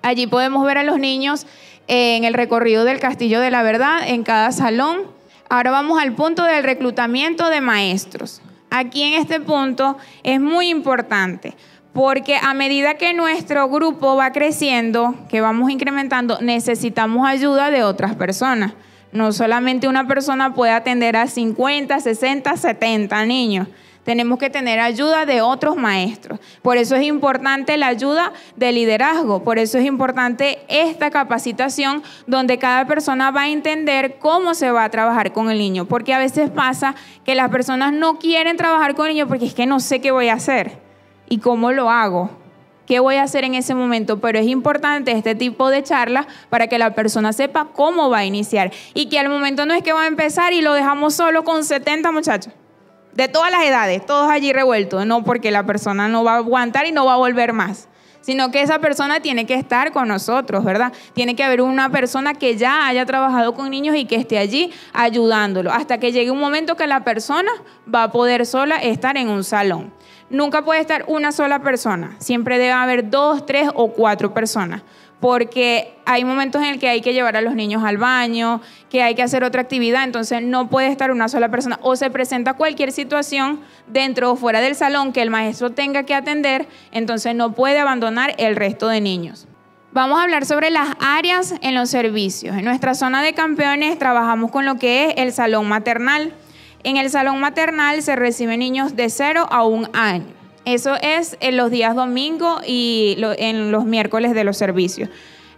Allí podemos ver a los niños en el recorrido del Castillo de la Verdad, en cada salón. Ahora vamos al punto del reclutamiento de maestros. Aquí en este punto es muy importante, porque a medida que nuestro grupo va creciendo, que vamos incrementando, necesitamos ayuda de otras personas. No solamente una persona puede atender a 50, 60, 70 niños. Tenemos que tener ayuda de otros maestros. Por eso es importante la ayuda de liderazgo. Por eso es importante esta capacitación donde cada persona va a entender cómo se va a trabajar con el niño. Porque a veces pasa que las personas no quieren trabajar con el niño porque es que no sé qué voy a hacer y cómo lo hago. ¿Qué voy a hacer en ese momento? Pero es importante este tipo de charlas para que la persona sepa cómo va a iniciar. Y que al momento no es que va a empezar y lo dejamos solo con 70 muchachos. De todas las edades, todos allí revueltos, no porque la persona no va a aguantar y no va a volver más, sino que esa persona tiene que estar con nosotros, ¿verdad? Tiene que haber una persona que ya haya trabajado con niños y que esté allí ayudándolo, hasta que llegue un momento que la persona va a poder sola estar en un salón. Nunca puede estar una sola persona, siempre debe haber 2, 3 o 4 personas. Porque hay momentos en el que hay que llevar a los niños al baño, que hay que hacer otra actividad, entonces no puede estar una sola persona. O se presenta cualquier situación dentro o fuera del salón que el maestro tenga que atender, entonces no puede abandonar el resto de niños. Vamos a hablar sobre las áreas en los servicios. En nuestra zona de campeones trabajamos con lo que es el salón maternal. En el salón maternal se reciben niños de 0 a 1 año. Eso es en los días domingo y en los miércoles de los servicios.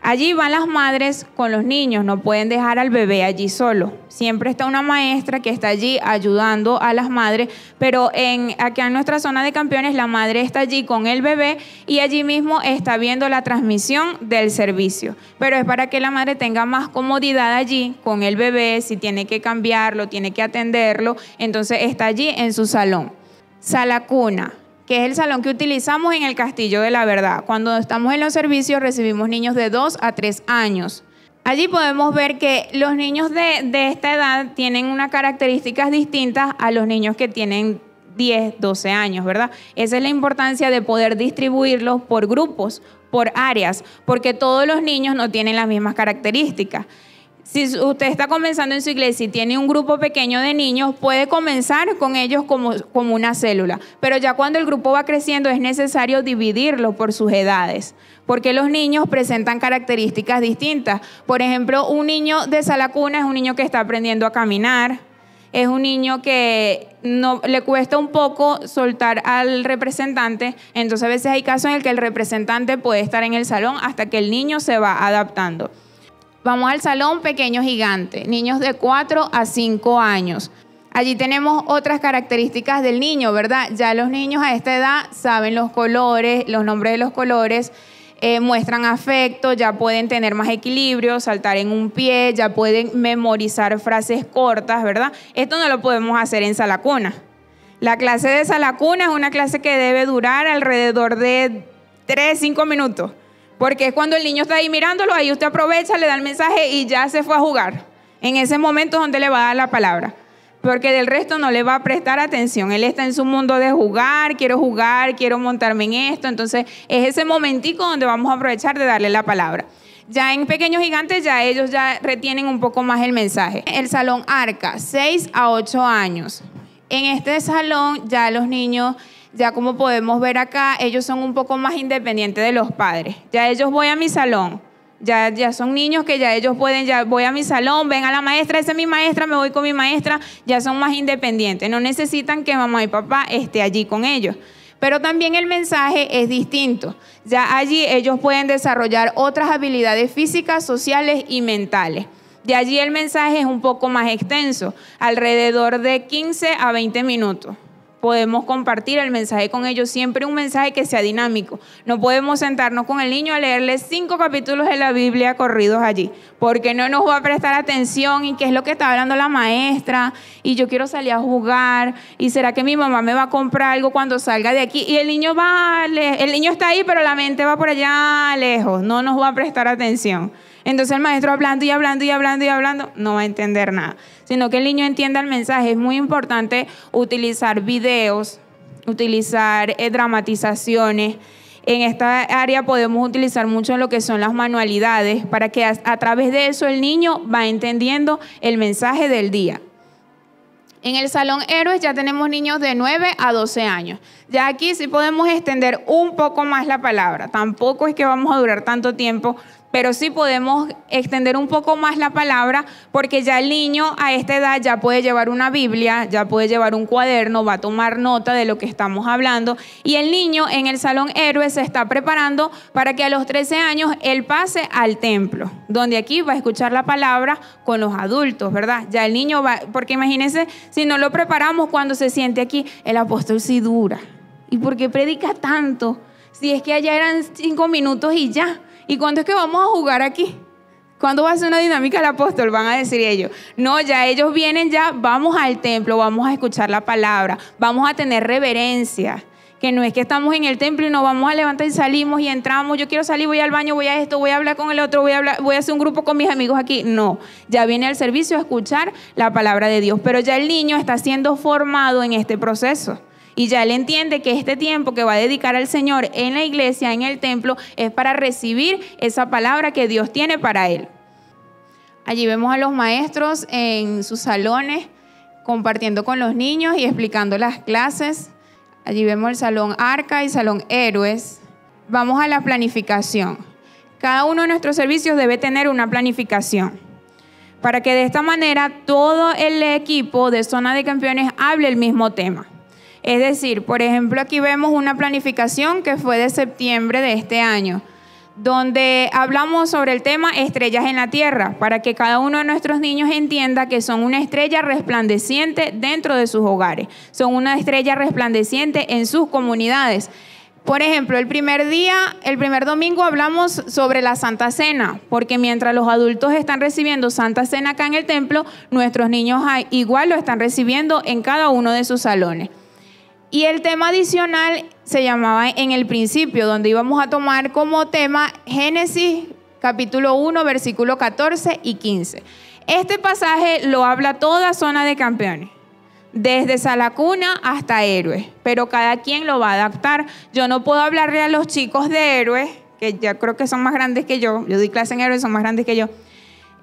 Allí van las madres con los niños, no pueden dejar al bebé allí solo. Siempre está una maestra que está allí ayudando a las madres, pero acá en nuestra zona de campeones la madre está allí con el bebé y allí mismo está viendo la transmisión del servicio. Pero es para que la madre tenga más comodidad allí con el bebé, si tiene que cambiarlo, tiene que atenderlo, entonces está allí en su salón. Sala cuna, que es el salón que utilizamos en el Castillo de la Verdad. Cuando estamos en los servicios recibimos niños de 2 a 3 años. Allí podemos ver que los niños de esta edad tienen unas características distintas a los niños que tienen 10, 12 años, ¿verdad? Esa es la importancia de poder distribuirlos por grupos, por áreas, porque todos los niños no tienen las mismas características. Si usted está comenzando en su iglesia y tiene un grupo pequeño de niños, puede comenzar con ellos como una célula. Pero ya cuando el grupo va creciendo es necesario dividirlo por sus edades, porque los niños presentan características distintas. Por ejemplo, un niño de sala cuna es un niño que está aprendiendo a caminar, es un niño que no, le cuesta un poco soltar al representante, entonces a veces hay casos en el que el representante puede estar en el salón hasta que el niño se va adaptando. Vamos al salón pequeño gigante, niños de 4 a 5 años. Allí tenemos otras características del niño, ¿verdad? Ya los niños a esta edad saben los colores, los nombres de los colores, muestran afecto, ya pueden tener más equilibrio, saltar en un pie, ya pueden memorizar frases cortas, ¿verdad? Esto no lo podemos hacer en sala cuna. La clase de sala cuna es una clase que debe durar alrededor de 3, 5 minutos. Porque es cuando el niño está ahí mirándolo, ahí usted aprovecha, le da el mensaje y ya se fue a jugar. En ese momento es donde le va a dar la palabra. Porque del resto no le va a prestar atención. Él está en su mundo de jugar, quiero montarme en esto. Entonces es ese momentico donde vamos a aprovechar de darle la palabra. Ya en Pequeños Gigantes ya ellos ya retienen un poco más el mensaje. El salón Arca, 6 a 8 años. En este salón ya los niños... Ya como podemos ver acá, ellos son un poco más independientes de los padres. Ya ellos voy a mi salón. Ya son niños que ya ellos pueden, ya voy a mi salón, ven a la maestra, esa es mi maestra, me voy con mi maestra. Ya son más independientes. No necesitan que mamá y papá esté allí con ellos. Pero también el mensaje es distinto. Ya allí ellos pueden desarrollar otras habilidades físicas, sociales y mentales. De allí el mensaje es un poco más extenso, alrededor de 15 a 20 minutos. Podemos compartir el mensaje con ellos, siempre un mensaje que sea dinámico. No podemos sentarnos con el niño a leerle 5 capítulos de la Biblia corridos allí, porque no nos va a prestar atención y qué es lo que está hablando la maestra, y yo quiero salir a jugar, y será que mi mamá me va a comprar algo cuando salga de aquí, y el niño está ahí, pero la mente va por allá lejos, no nos va a prestar atención. Entonces el maestro hablando y hablando y hablando y hablando no va a entender nada, sino que el niño entienda el mensaje. Es muy importante utilizar videos, utilizar dramatizaciones. En esta área podemos utilizar mucho lo que son las manualidades para que a través de eso el niño va entendiendo el mensaje del día. En el Salón Héroes ya tenemos niños de 9 a 12 años. Ya aquí sí podemos extender un poco más la palabra. Tampoco es que vamos a durar tanto tiempo, pero sí podemos extender un poco más la palabra porque ya el niño a esta edad ya puede llevar una Biblia, ya puede llevar un cuaderno, va a tomar nota de lo que estamos hablando, y el niño en el Salón Héroes se está preparando para que a los 13 años él pase al templo, donde aquí va a escuchar la palabra con los adultos, ¿verdad? Ya el niño va, porque imagínense, si no lo preparamos cuando se siente aquí, el apóstol sí dura. ¿Y por qué predica tanto? Si es que allá eran 5 minutos y ya. ¿Y cuándo es que vamos a jugar aquí? ¿Cuándo va a ser una dinámica el apóstol? Van a decir ellos. No, ya ellos vienen ya, vamos al templo, vamos a escuchar la palabra, vamos a tener reverencia. Que no es que estamos en el templo y nos vamos a levantar y salimos y entramos, yo quiero salir, voy al baño, voy a esto, voy a hablar con el otro, voy a hacer un grupo con mis amigos aquí. No, ya viene al servicio a escuchar la palabra de Dios. Pero ya el niño está siendo formado en este proceso. Y ya él entiende que este tiempo que va a dedicar al Señor en la iglesia, en el templo, es para recibir esa palabra que Dios tiene para él. Allí vemos a los maestros en sus salones compartiendo con los niños y explicando las clases. Allí vemos el Salón Arca y Salón Héroes. Vamos a la planificación. Cada uno de nuestros servicios debe tener una planificación para que de esta manera todo el equipo de Zona de Campeones hable el mismo tema. Es decir, por ejemplo, aquí vemos una planificación que fue de septiembre de este año, donde hablamos sobre el tema estrellas en la tierra, para que cada uno de nuestros niños entienda que son una estrella resplandeciente dentro de sus hogares, son una estrella resplandeciente en sus comunidades. Por ejemplo, el primer domingo hablamos sobre la Santa Cena, porque mientras los adultos están recibiendo Santa Cena acá en el templo, nuestros niños igual lo están recibiendo en cada uno de sus salones. Y el tema adicional se llamaba En el principio, donde íbamos a tomar como tema Génesis capítulo 1, versículo 14 y 15. Este pasaje lo habla toda Zona de Campeones, desde Salacuna hasta Héroes, pero cada quien lo va a adaptar. Yo no puedo hablarle a los chicos de Héroes, que ya creo que son más grandes que yo doy clase en Héroes, son más grandes que yo.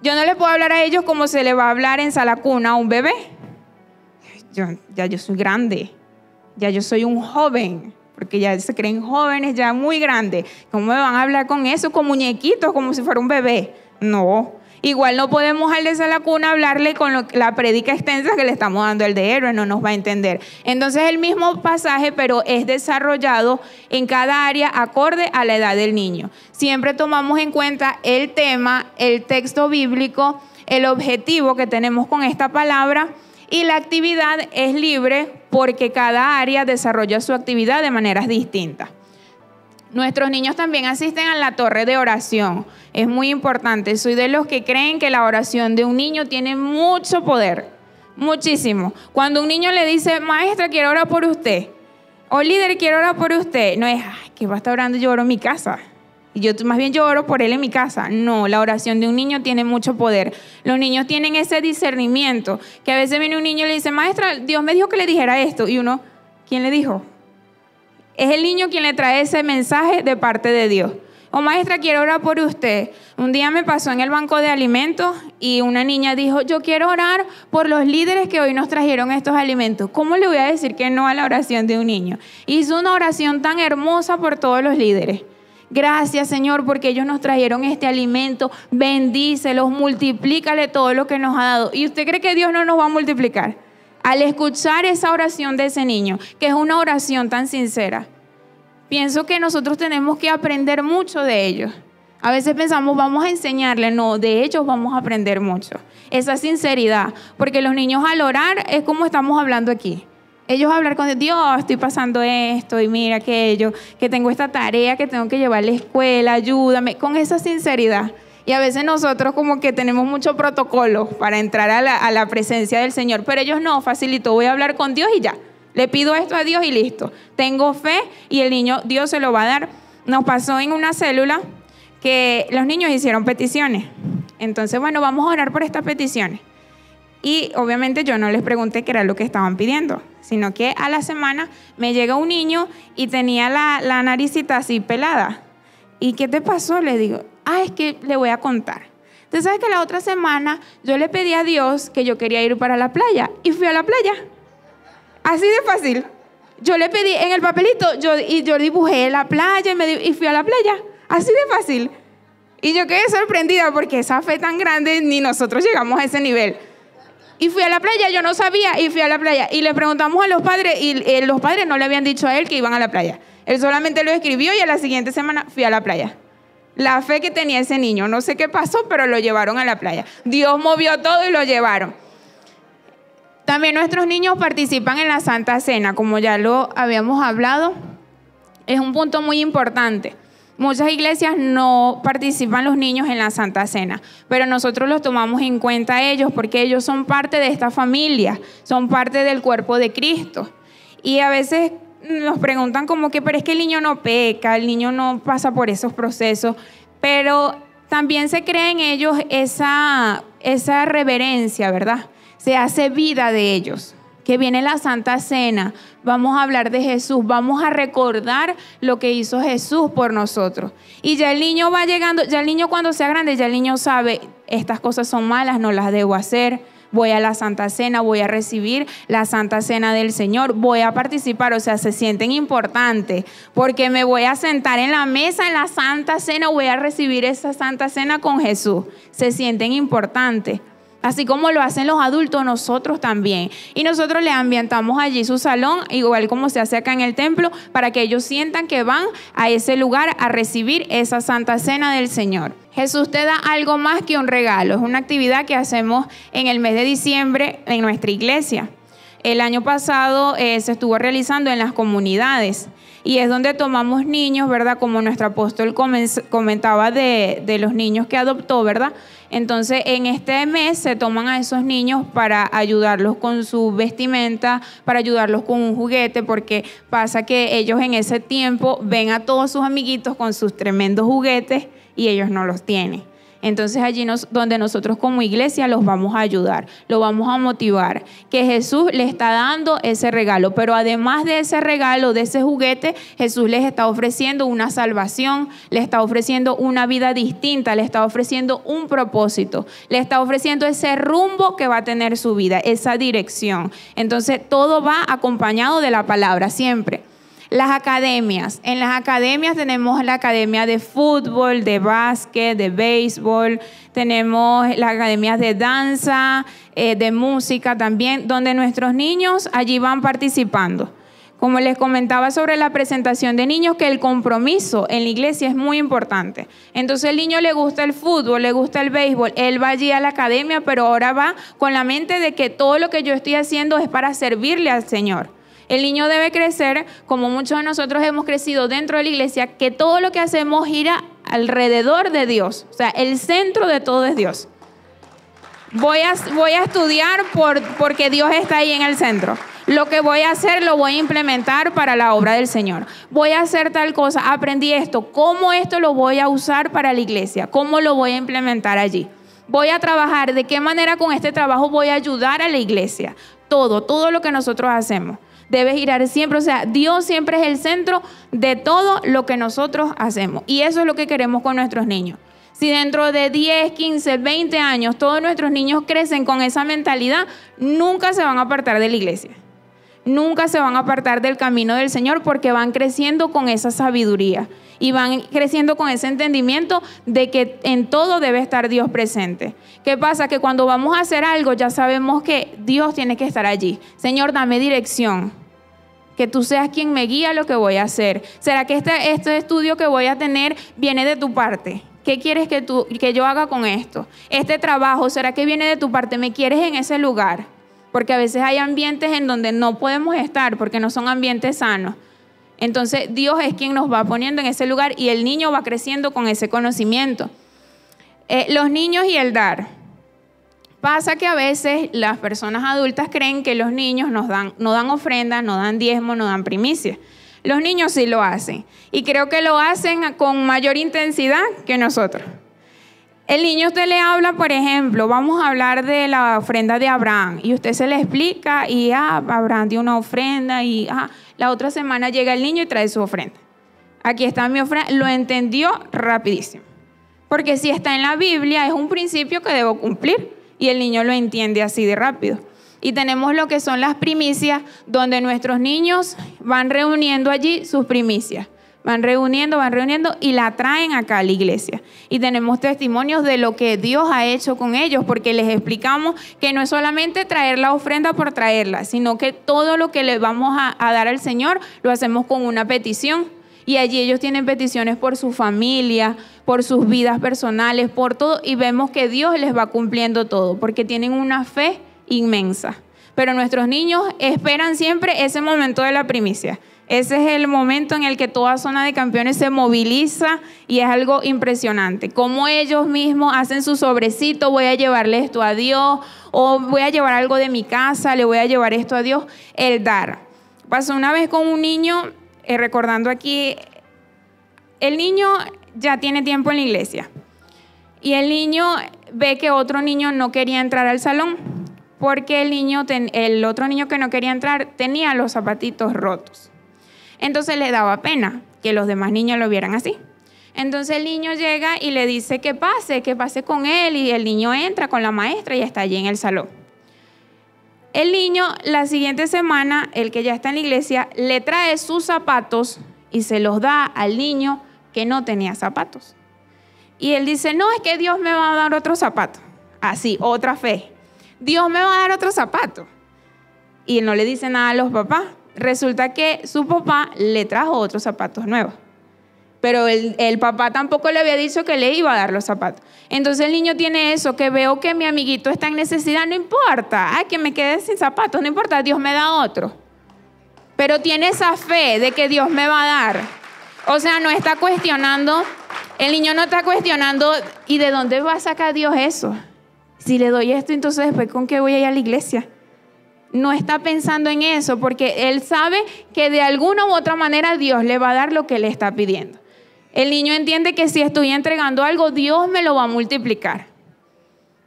Yo no les puedo hablar a ellos como se le va a hablar en Salacuna a un bebé. Yo soy grande, ya yo soy un joven, porque ya se creen jóvenes, ya muy grandes. ¿Cómo me van a hablar con eso, con muñequitos, como si fuera un bebé? No. Igual no podemos al de Salacuna hablarle con la prédica extensa que le estamos dando al de Héroes, no nos va a entender. Entonces el mismo pasaje, pero es desarrollado en cada área acorde a la edad del niño. Siempre tomamos en cuenta el tema, el texto bíblico, el objetivo que tenemos con esta palabra, y la actividad es libre porque cada área desarrolla su actividad de maneras distintas. Nuestros niños también asisten a la torre de oración. Es muy importante. Soy de los que creen que la oración de un niño tiene mucho poder, muchísimo. Cuando un niño le dice, maestra, quiero orar por usted, o líder, quiero orar por usted, no es, que va a estar orando, yo oro en mi casa. Y yo más bien yo oro por él en mi casa. No, la oración de un niño tiene mucho poder. Los niños tienen ese discernimiento, que a veces viene un niño y le dice, maestra, Dios me dijo que le dijera esto. Y uno, ¿quién le dijo? Es el niño quien le trae ese mensaje de parte de Dios. O maestra, quiero orar por usted. Un día me pasó en el banco de alimentos y una niña dijo, yo quiero orar por los líderes que hoy nos trajeron estos alimentos. ¿Cómo le voy a decir que no a la oración de un niño? Hizo una oración tan hermosa por todos los líderes. Gracias, Señor, porque ellos nos trajeron este alimento. Bendícelos, multiplícale todo lo que nos ha dado. ¿Y usted cree que Dios no nos va a multiplicar? Al escuchar esa oración de ese niño, que es una oración tan sincera, pienso que nosotros tenemos que aprender mucho de ellos. A veces pensamos, vamos a enseñarle, no, de ellos vamos a aprender mucho. Esa sinceridad, porque los niños al orar es como estamos hablando aquí. Ellos hablar con Dios, estoy pasando esto y mira aquello, que tengo esta tarea que tengo que llevar a la escuela, ayúdame, con esa sinceridad. Y a veces nosotros como que tenemos mucho protocolo para entrar a la presencia del Señor, pero ellos no, facilito, voy a hablar con Dios y ya. Le pido esto a Dios y listo. Tengo fe y el niño, Dios se lo va a dar. Nos pasó en una célula que los niños hicieron peticiones. Entonces, bueno, vamos a orar por estas peticiones. Y obviamente yo no les pregunté qué era lo que estaban pidiendo, sino que a la semana me llega un niño y tenía la naricita así pelada. ¿Y qué te pasó? Le digo, es que le voy a contar. Entonces, ¿sabes que la otra semana yo le pedí a Dios que yo quería ir para la playa y fui a la playa? Así de fácil. Yo le pedí en el papelito, yo dibujé la playa y fui a la playa. Así de fácil. Y yo quedé sorprendida porque esa fe tan grande, ni nosotros llegamos a ese nivel. Y fui a la playa, yo no sabía, y fui a la playa. Y le preguntamos a los padres, y los padres no le habían dicho a él que iban a la playa. Él solamente lo escribió y a la siguiente semana fui a la playa. La fe que tenía ese niño, no sé qué pasó, pero lo llevaron a la playa. Dios movió todo y lo llevaron. También nuestros niños participan en la Santa Cena, como ya lo habíamos hablado. Es un punto muy importante. Muchas iglesias no participan los niños en la Santa Cena, pero nosotros los tomamos en cuenta a ellos porque ellos son parte de esta familia, son parte del cuerpo de Cristo. Y a veces nos preguntan como que, pero es que el niño no peca, el niño no pasa por esos procesos, pero también se crea en ellos esa reverencia, ¿verdad? Se hace vida de ellos. Que viene la Santa Cena, vamos a hablar de Jesús, vamos a recordar lo que hizo Jesús por nosotros. Y ya el niño va llegando, ya el niño cuando sea grande, ya el niño sabe, estas cosas son malas, no las debo hacer. Voy a la Santa Cena, voy a recibir la Santa Cena del Señor, voy a participar, o sea, se sienten importantes, porque me voy a sentar en la mesa en la Santa Cena, voy a recibir esa Santa Cena con Jesús. Se sienten importantes. Así como lo hacen los adultos, nosotros también. Y nosotros le ambientamos allí su salón, igual como se hace acá en el templo, para que ellos sientan que van a ese lugar a recibir esa Santa Cena del Señor. Jesús te da algo más que un regalo. Es una actividad que hacemos en el mes de diciembre en nuestra iglesia. El año pasado se estuvo realizando en las comunidades. Y es donde tomamos niños, ¿verdad? Como nuestro apóstol comentaba de los niños que adoptó, ¿verdad? Entonces, en este mes se toman a esos niños para ayudarlos con su vestimenta, para ayudarlos con un juguete, porque pasa que ellos en ese tiempo ven a todos sus amiguitos con sus tremendos juguetes y ellos no los tienen. Entonces allí donde nosotros como iglesia los vamos a ayudar, los vamos a motivar, que Jesús les está dando ese regalo, pero además de ese regalo, de ese juguete, Jesús les está ofreciendo una salvación, les está ofreciendo una vida distinta, les está ofreciendo un propósito, les está ofreciendo ese rumbo que va a tener su vida, esa dirección. Entonces todo va acompañado de la palabra siempre. Las academias. En las academias tenemos la academia de fútbol, de básquet, de béisbol. Tenemos las academias de danza, de música también, donde nuestros niños allí van participando. Como les comentaba sobre la presentación de niños, que el compromiso en la iglesia es muy importante. Entonces el niño le gusta el fútbol, le gusta el béisbol, él va allí a la academia, pero ahora va con la mente de que todo lo que yo estoy haciendo es para servirle al Señor. El niño debe crecer, como muchos de nosotros hemos crecido dentro de la iglesia, que todo lo que hacemos gira alrededor de Dios. O sea, el centro de todo es Dios. Voy a estudiar porque Dios está ahí en el centro. Lo que voy a hacer lo voy a implementar para la obra del Señor. Voy a hacer tal cosa, aprendí esto. ¿Cómo esto lo voy a usar para la iglesia? ¿Cómo lo voy a implementar allí? Voy a trabajar, ¿de qué manera con este trabajo voy a ayudar a la iglesia? Todo lo que nosotros hacemos debe girar siempre, o sea, Dios siempre es el centro de todo lo que nosotros hacemos. Y eso es lo que queremos con nuestros niños. Si dentro de 10, 15, 20 años todos nuestros niños crecen con esa mentalidad, nunca se van a apartar de la iglesia. Nunca se van a apartar del camino del Señor, porque van creciendo con esa sabiduría y van creciendo con ese entendimiento de que en todo debe estar Dios presente. ¿Qué pasa? Que cuando vamos a hacer algo ya sabemos que Dios tiene que estar allí. Señor, dame dirección. Que tú seas quien me guía lo que voy a hacer. ¿Será que este estudio que voy a tener viene de tu parte? ¿Qué quieres que yo haga con esto? Este trabajo, ¿será que viene de tu parte? ¿Me quieres en ese lugar? Porque a veces hay ambientes en donde no podemos estar porque no son ambientes sanos. Entonces Dios es quien nos va poniendo en ese lugar y el niño va creciendo con ese conocimiento. Los niños y el dar. Pasa que a veces las personas adultas creen que los niños no dan ofrendas, no dan diezmo, no dan primicias. Los niños sí lo hacen y creo que lo hacen con mayor intensidad que nosotros. El niño, usted le habla, por ejemplo, vamos a hablar de la ofrenda de Abraham y usted se le explica y Abraham dio una ofrenda y la otra semana llega el niño y trae su ofrenda. Aquí está mi ofrenda, lo entendió rapidísimo. Porque si está en la Biblia es un principio que debo cumplir. Y el niño lo entiende así de rápido. Y tenemos lo que son las primicias, donde nuestros niños van reuniendo allí sus primicias. Van reuniendo y la traen acá a la iglesia. Y tenemos testimonios de lo que Dios ha hecho con ellos, porque les explicamos que no es solamente traer la ofrenda por traerla, sino que todo lo que le vamos a dar al Señor lo hacemos con una petición. Y allí ellos tienen peticiones por su familia, por sus vidas personales, por todo. Y vemos que Dios les va cumpliendo todo, porque tienen una fe inmensa. Pero nuestros niños esperan siempre ese momento de la primicia. Ese es el momento en el que toda Zona de Campeones se moviliza y es algo impresionante. Cómo ellos mismos hacen su sobrecito, voy a llevarle esto a Dios, o voy a llevar algo de mi casa, le voy a llevar esto a Dios. El dar. Pasó una vez con un niño, recordando aquí, el niño ya tiene tiempo en la iglesia y el niño ve que otro niño no quería entrar al salón porque el otro niño que no quería entrar tenía los zapatitos rotos. Entonces le daba pena que los demás niños lo vieran así. Entonces el niño llega y le dice que pase con él, y el niño entra con la maestra y está allí en el salón. El niño la siguiente semana, el que ya está en la iglesia, le trae sus zapatos y se los da al niño que no tenía zapatos. Y él dice, no, es que Dios me va a dar otro zapato. Así, otra fe. Dios me va a dar otro zapato. Y él no le dice nada a los papás. Resulta que su papá le trajo otros zapatos nuevos. Pero el papá tampoco le había dicho que le iba a dar los zapatos. Entonces el niño tiene eso, que veo que mi amiguito está en necesidad, no importa, que me quede sin zapatos, no importa, Dios me da otro. Pero tiene esa fe de que Dios me va a dar. O sea, no está cuestionando, el niño no está cuestionando, ¿y de dónde va a sacar Dios eso? Si le doy esto, entonces después ¿con qué voy a ir a la iglesia? No está pensando en eso, porque él sabe que de alguna u otra manera Dios le va a dar lo que le está pidiendo. El niño entiende que si estoy entregando algo, Dios me lo va a multiplicar.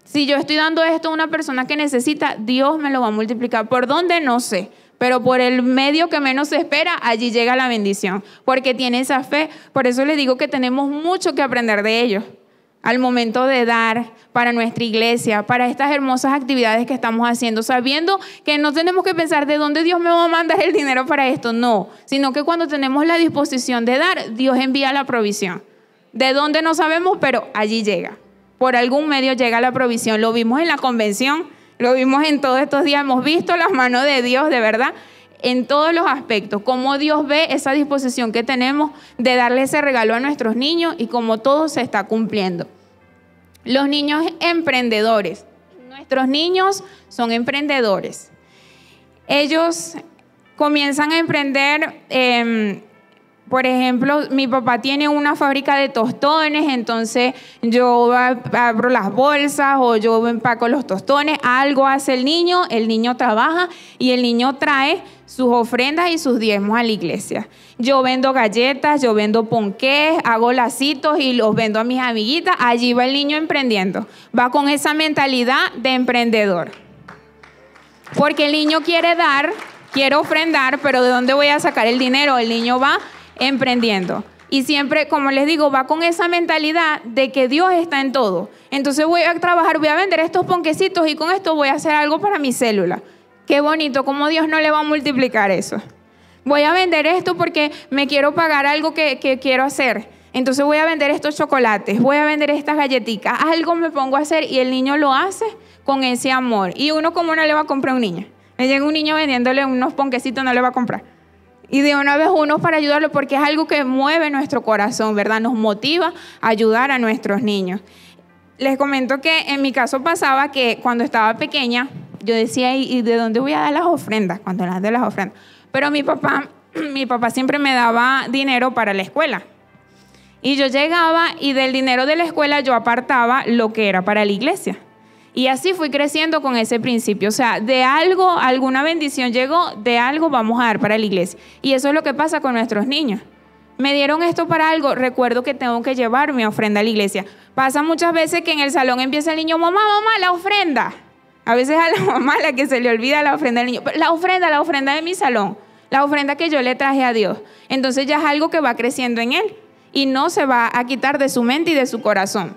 Si yo estoy dando esto a una persona que necesita, Dios me lo va a multiplicar. ¿Por dónde? No sé. Pero por el medio que menos se espera, allí llega la bendición. Porque tiene esa fe. Por eso les digo que tenemos mucho que aprender de ellos. Al momento de dar para nuestra iglesia, para estas hermosas actividades que estamos haciendo, sabiendo que no tenemos que pensar de dónde Dios me va a mandar el dinero para esto, no, sino que cuando tenemos la disposición de dar, Dios envía la provisión. De dónde no sabemos, pero allí llega. Por algún medio llega la provisión. Lo vimos en la convención, lo vimos en todos estos días, hemos visto las manos de Dios, de verdad, en todos los aspectos, cómo Dios ve esa disposición que tenemos de darle ese regalo a nuestros niños y cómo todo se está cumpliendo. Los niños emprendedores. Nuestros niños son emprendedores. Ellos comienzan a emprender, por ejemplo, mi papá tiene una fábrica de tostones, entonces yo abro las bolsas o yo empaco los tostones, algo hace el niño trabaja y el niño trae sus ofrendas y sus diezmos a la iglesia. Yo vendo galletas, yo vendo ponqués, hago lacitos y los vendo a mis amiguitas. Allí va el niño emprendiendo. Va con esa mentalidad de emprendedor. Porque el niño quiere dar, quiere ofrendar, pero ¿de dónde voy a sacar el dinero? El niño va emprendiendo. Y siempre, como les digo, va con esa mentalidad de que Dios está en todo. Entonces voy a trabajar, voy a vender estos ponquecitos y con esto voy a hacer algo para mi célula. Qué bonito, cómo Dios no le va a multiplicar eso. Voy a vender esto porque me quiero pagar algo que quiero hacer. Entonces voy a vender estos chocolates, voy a vender estas galletitas. Algo me pongo a hacer y el niño lo hace con ese amor. Y uno, ¿cómo no le va a comprar a un niño? Le llega un niño vendiéndole unos ponquecitos, no le va a comprar. Y de una vez uno para ayudarlo porque es algo que mueve nuestro corazón, ¿verdad? Nos motiva a ayudar a nuestros niños. Les comento que en mi caso pasaba que cuando estaba pequeña, yo decía, ¿y de dónde voy a dar las ofrendas? Cuando las de las ofrendas. Pero mi papá siempre me daba dinero para la escuela. Y yo llegaba y del dinero de la escuela yo apartaba lo que era para la iglesia. Y así fui creciendo con ese principio. O sea, de algo, alguna bendición llegó, de algo vamos a dar para la iglesia. Y eso es lo que pasa con nuestros niños. Me dieron esto para algo, recuerdo que tengo que llevar mi ofrenda a la iglesia. Pasa muchas veces que en el salón empieza el niño, mamá, la ofrenda. A veces a la mamá la que se le olvida la ofrenda del niño. La ofrenda de mi salón, la ofrenda que yo le traje a Dios. Entonces ya es algo que va creciendo en él y no se va a quitar de su mente y de su corazón.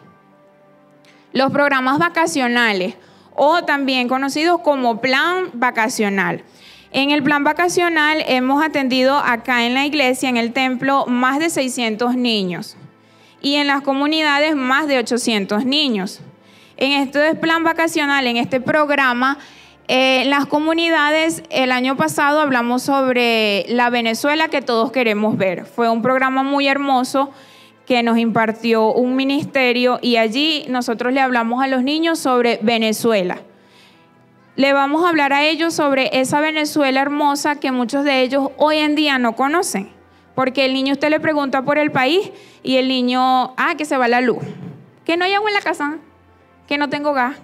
Los programas vacacionales o también conocidos como plan vacacional. En el plan vacacional hemos atendido acá en la iglesia, en el templo, más de 600 niños y en las comunidades más de 800 niños. En este plan vacacional, en este programa, en las comunidades, el año pasado hablamos sobre la Venezuela que todos queremos ver. Fue un programa muy hermoso que nos impartió un ministerio y allí nosotros le hablamos a los niños sobre Venezuela. Le vamos a hablar a ellos sobre esa Venezuela hermosa que muchos de ellos hoy en día no conocen. Porque el niño, usted le pregunta por el país y el niño, que se va la luz, que no hay agua en la casa, que no tengo gas,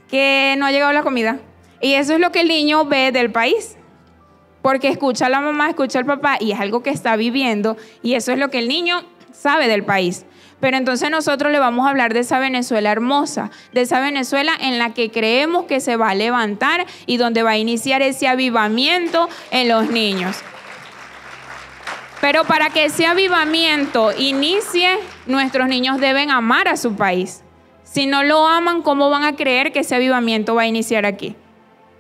que no ha llegado la comida. Y eso es lo que el niño ve del país. Porque escucha a la mamá, escucha al papá y es algo que está viviendo y eso es lo que el niño sabe del país. Pero entonces nosotros le vamos a hablar de esa Venezuela hermosa, de esa Venezuela en la que creemos que se va a levantar y donde va a iniciar ese avivamiento en los niños. Pero para que ese avivamiento inicie, nuestros niños deben amar a su país. Si no lo aman, ¿cómo van a creer que ese avivamiento va a iniciar aquí?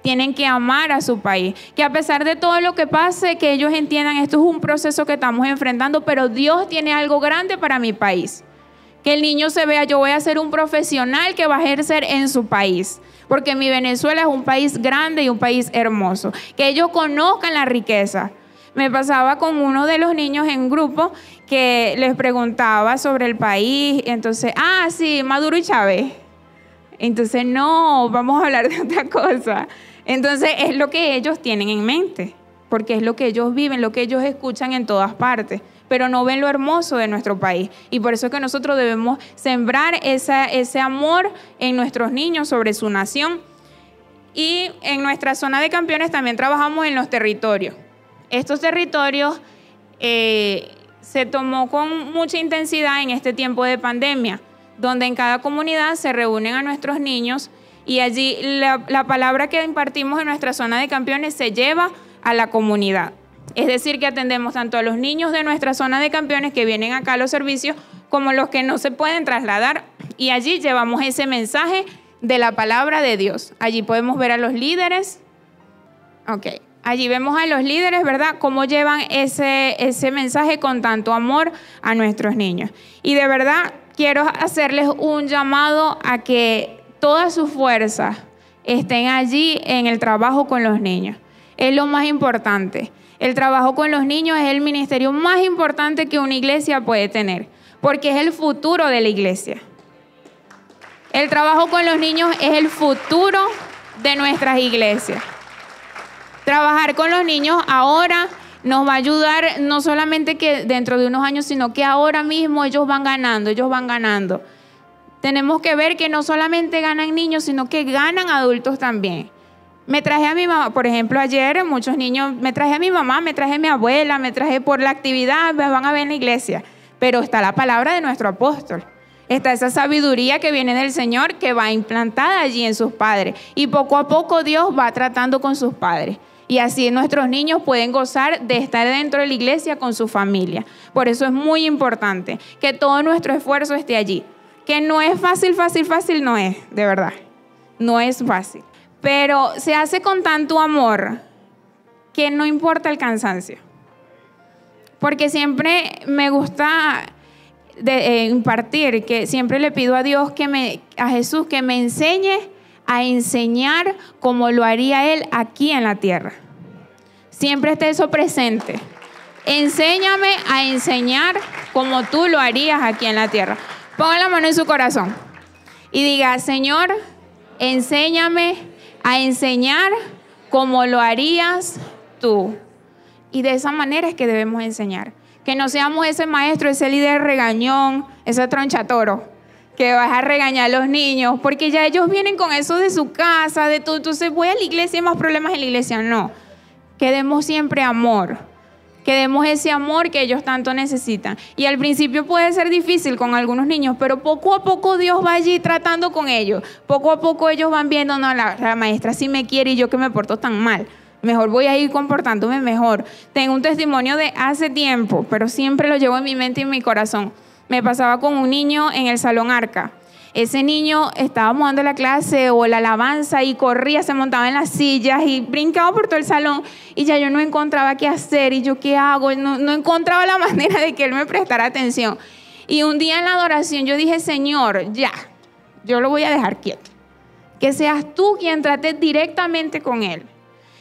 Tienen que amar a su país. Que a pesar de todo lo que pase, que ellos entiendan, esto es un proceso que estamos enfrentando, pero Dios tiene algo grande para mi país. Que el niño se vea, yo voy a ser un profesional que va a ejercer en su país, porque mi Venezuela es un país grande y un país hermoso. Que ellos conozcan la riqueza. Me pasaba con uno de los niños en grupo que les preguntaba sobre el país. Entonces, sí, Maduro y Chávez. Entonces, no, vamos a hablar de otra cosa. Entonces, es lo que ellos tienen en mente, porque es lo que ellos viven, lo que ellos escuchan en todas partes, pero no ven lo hermoso de nuestro país. Y por eso es que nosotros debemos sembrar ese amor en nuestros niños sobre su nación. Y en nuestra zona de campeones también trabajamos en los territorios. Estos territorios se tomó con mucha intensidad en este tiempo de pandemia, donde en cada comunidad se reúnen a nuestros niños y allí la palabra que impartimos en nuestra zona de campeones se lleva a la comunidad. Es decir, que atendemos tanto a los niños de nuestra zona de campeones que vienen acá a los servicios como los que no se pueden trasladar, y allí llevamos ese mensaje de la palabra de Dios. Allí podemos ver a los líderes. Allí vemos a los líderes, ¿verdad? Cómo llevan ese mensaje con tanto amor a nuestros niños. Y de verdad quiero hacerles un llamado a que todas sus fuerzas estén allí en el trabajo con los niños. Es lo más importante. El trabajo con los niños es el ministerio más importante que una iglesia puede tener, porque es el futuro de la iglesia. El trabajo con los niños es el futuro de nuestras iglesias. Trabajar con los niños ahora nos va a ayudar, no solamente que dentro de unos años, sino que ahora mismo ellos van ganando. Tenemos que ver que no solamente ganan niños, sino que ganan adultos también. Me traje a mi mamá, por ejemplo, ayer muchos niños, me traje a mi mamá, me traje a mi abuela, me traje por la actividad, me van a ver en la iglesia. Pero está la palabra de nuestro apóstol. Está esa sabiduría que viene del Señor, que va implantada allí en sus padres. Y poco a poco Dios va tratando con sus padres. Y así nuestros niños pueden gozar de estar dentro de la iglesia con su familia. Por eso es muy importante que todo nuestro esfuerzo esté allí. Que no es fácil, no es, de verdad. No es fácil. Pero se hace con tanto amor que no importa el cansancio. Porque siempre me gusta impartir, que siempre le pido a Dios, a Jesús, que me enseñe a enseñar como lo haría Él aquí en la tierra. Siempre esté eso presente. Enséñame a enseñar como tú lo harías aquí en la tierra. Ponga la mano en su corazón y diga: Señor, enséñame a enseñar como lo harías tú. Y de esa manera es que debemos enseñar. Que no seamos ese maestro, ese líder regañón, ese tronchatoro, que vas a regañar a los niños, porque ya ellos vienen con eso de su casa, de todo. Entonces voy a la iglesia y hay más problemas en la iglesia. No, que demos siempre amor, que demos ese amor que ellos tanto necesitan. Y al principio puede ser difícil con algunos niños, pero poco a poco Dios va allí tratando con ellos. Poco a poco ellos van viendo, no, la maestra sí me quiere y yo que me porto tan mal. Mejor voy a ir comportándome mejor. Tengo un testimonio de hace tiempo, pero siempre lo llevo en mi mente y en mi corazón. Me pasaba con un niño en el Salón Arca. Ese niño, estábamos dando la clase o la alabanza y corría, se montaba en las sillas y brincaba por todo el salón, y ya yo no encontraba qué hacer y yo qué hago, no encontraba la manera de que él me prestara atención. Y un día en la adoración yo dije: Señor, ya, yo lo voy a dejar quieto, que seas tú quien trate directamente con él.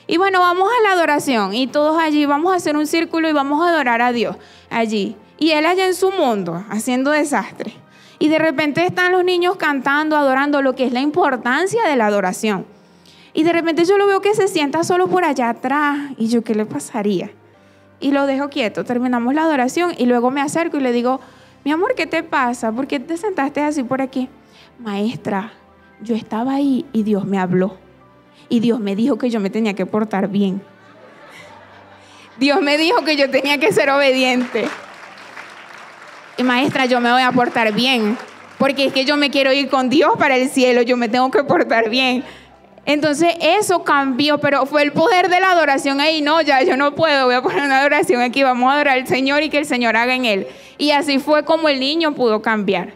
Y bueno, vamos a la adoración y todos allí vamos a hacer un círculo y vamos a adorar a Dios allí, y él allá en su mundo haciendo desastre. Y de repente están los niños cantando, adorando, lo que es la importancia de la adoración. Y de repente yo lo veo que se sienta solo por allá atrás. Y yo, ¿qué le pasaría? Y lo dejo quieto. Terminamos la adoración y luego me acerco y le digo: mi amor, ¿qué te pasa? ¿Por qué te sentaste así por aquí? Maestra, yo estaba ahí y Dios me habló. Y Dios me dijo que yo me tenía que portar bien. Dios me dijo que yo tenía que ser obediente. Y maestra, yo me voy a portar bien, porque es que yo me quiero ir con Dios para el cielo, yo me tengo que portar bien. Entonces eso cambió, pero fue el poder de la adoración ahí. No, ya yo no puedo, voy a poner una adoración aquí, vamos a adorar al Señor y que el Señor haga en él. Y así fue como el niño pudo cambiar.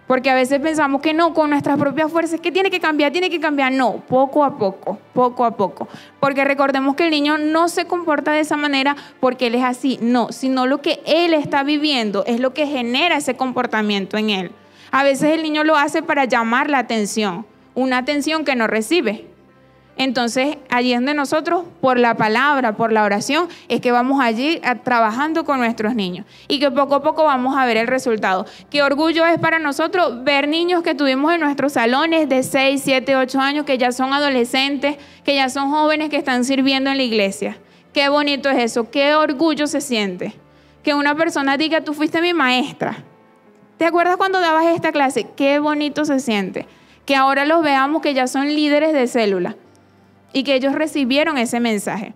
Porque a veces pensamos que no, con nuestras propias fuerzas, que tiene que cambiar. No, poco a poco. Porque recordemos que el niño no se comporta de esa manera porque él es así, no, sino lo que él está viviendo es lo que genera ese comportamiento en él. A veces el niño lo hace para llamar la atención, una atención que no recibe. Entonces, allí es donde nosotros, por la palabra, por la oración, es que vamos allí trabajando con nuestros niños y que poco a poco vamos a ver el resultado. Qué orgullo es para nosotros ver niños que tuvimos en nuestros salones de 6, 7, 8 años, que ya son adolescentes, que ya son jóvenes que están sirviendo en la iglesia. Qué bonito es eso, qué orgullo se siente. Que una persona diga, tú fuiste mi maestra. ¿Te acuerdas cuando dabas esta clase? Qué bonito se siente. Que ahora los veamos que ya son líderes de célula y que ellos recibieron ese mensaje.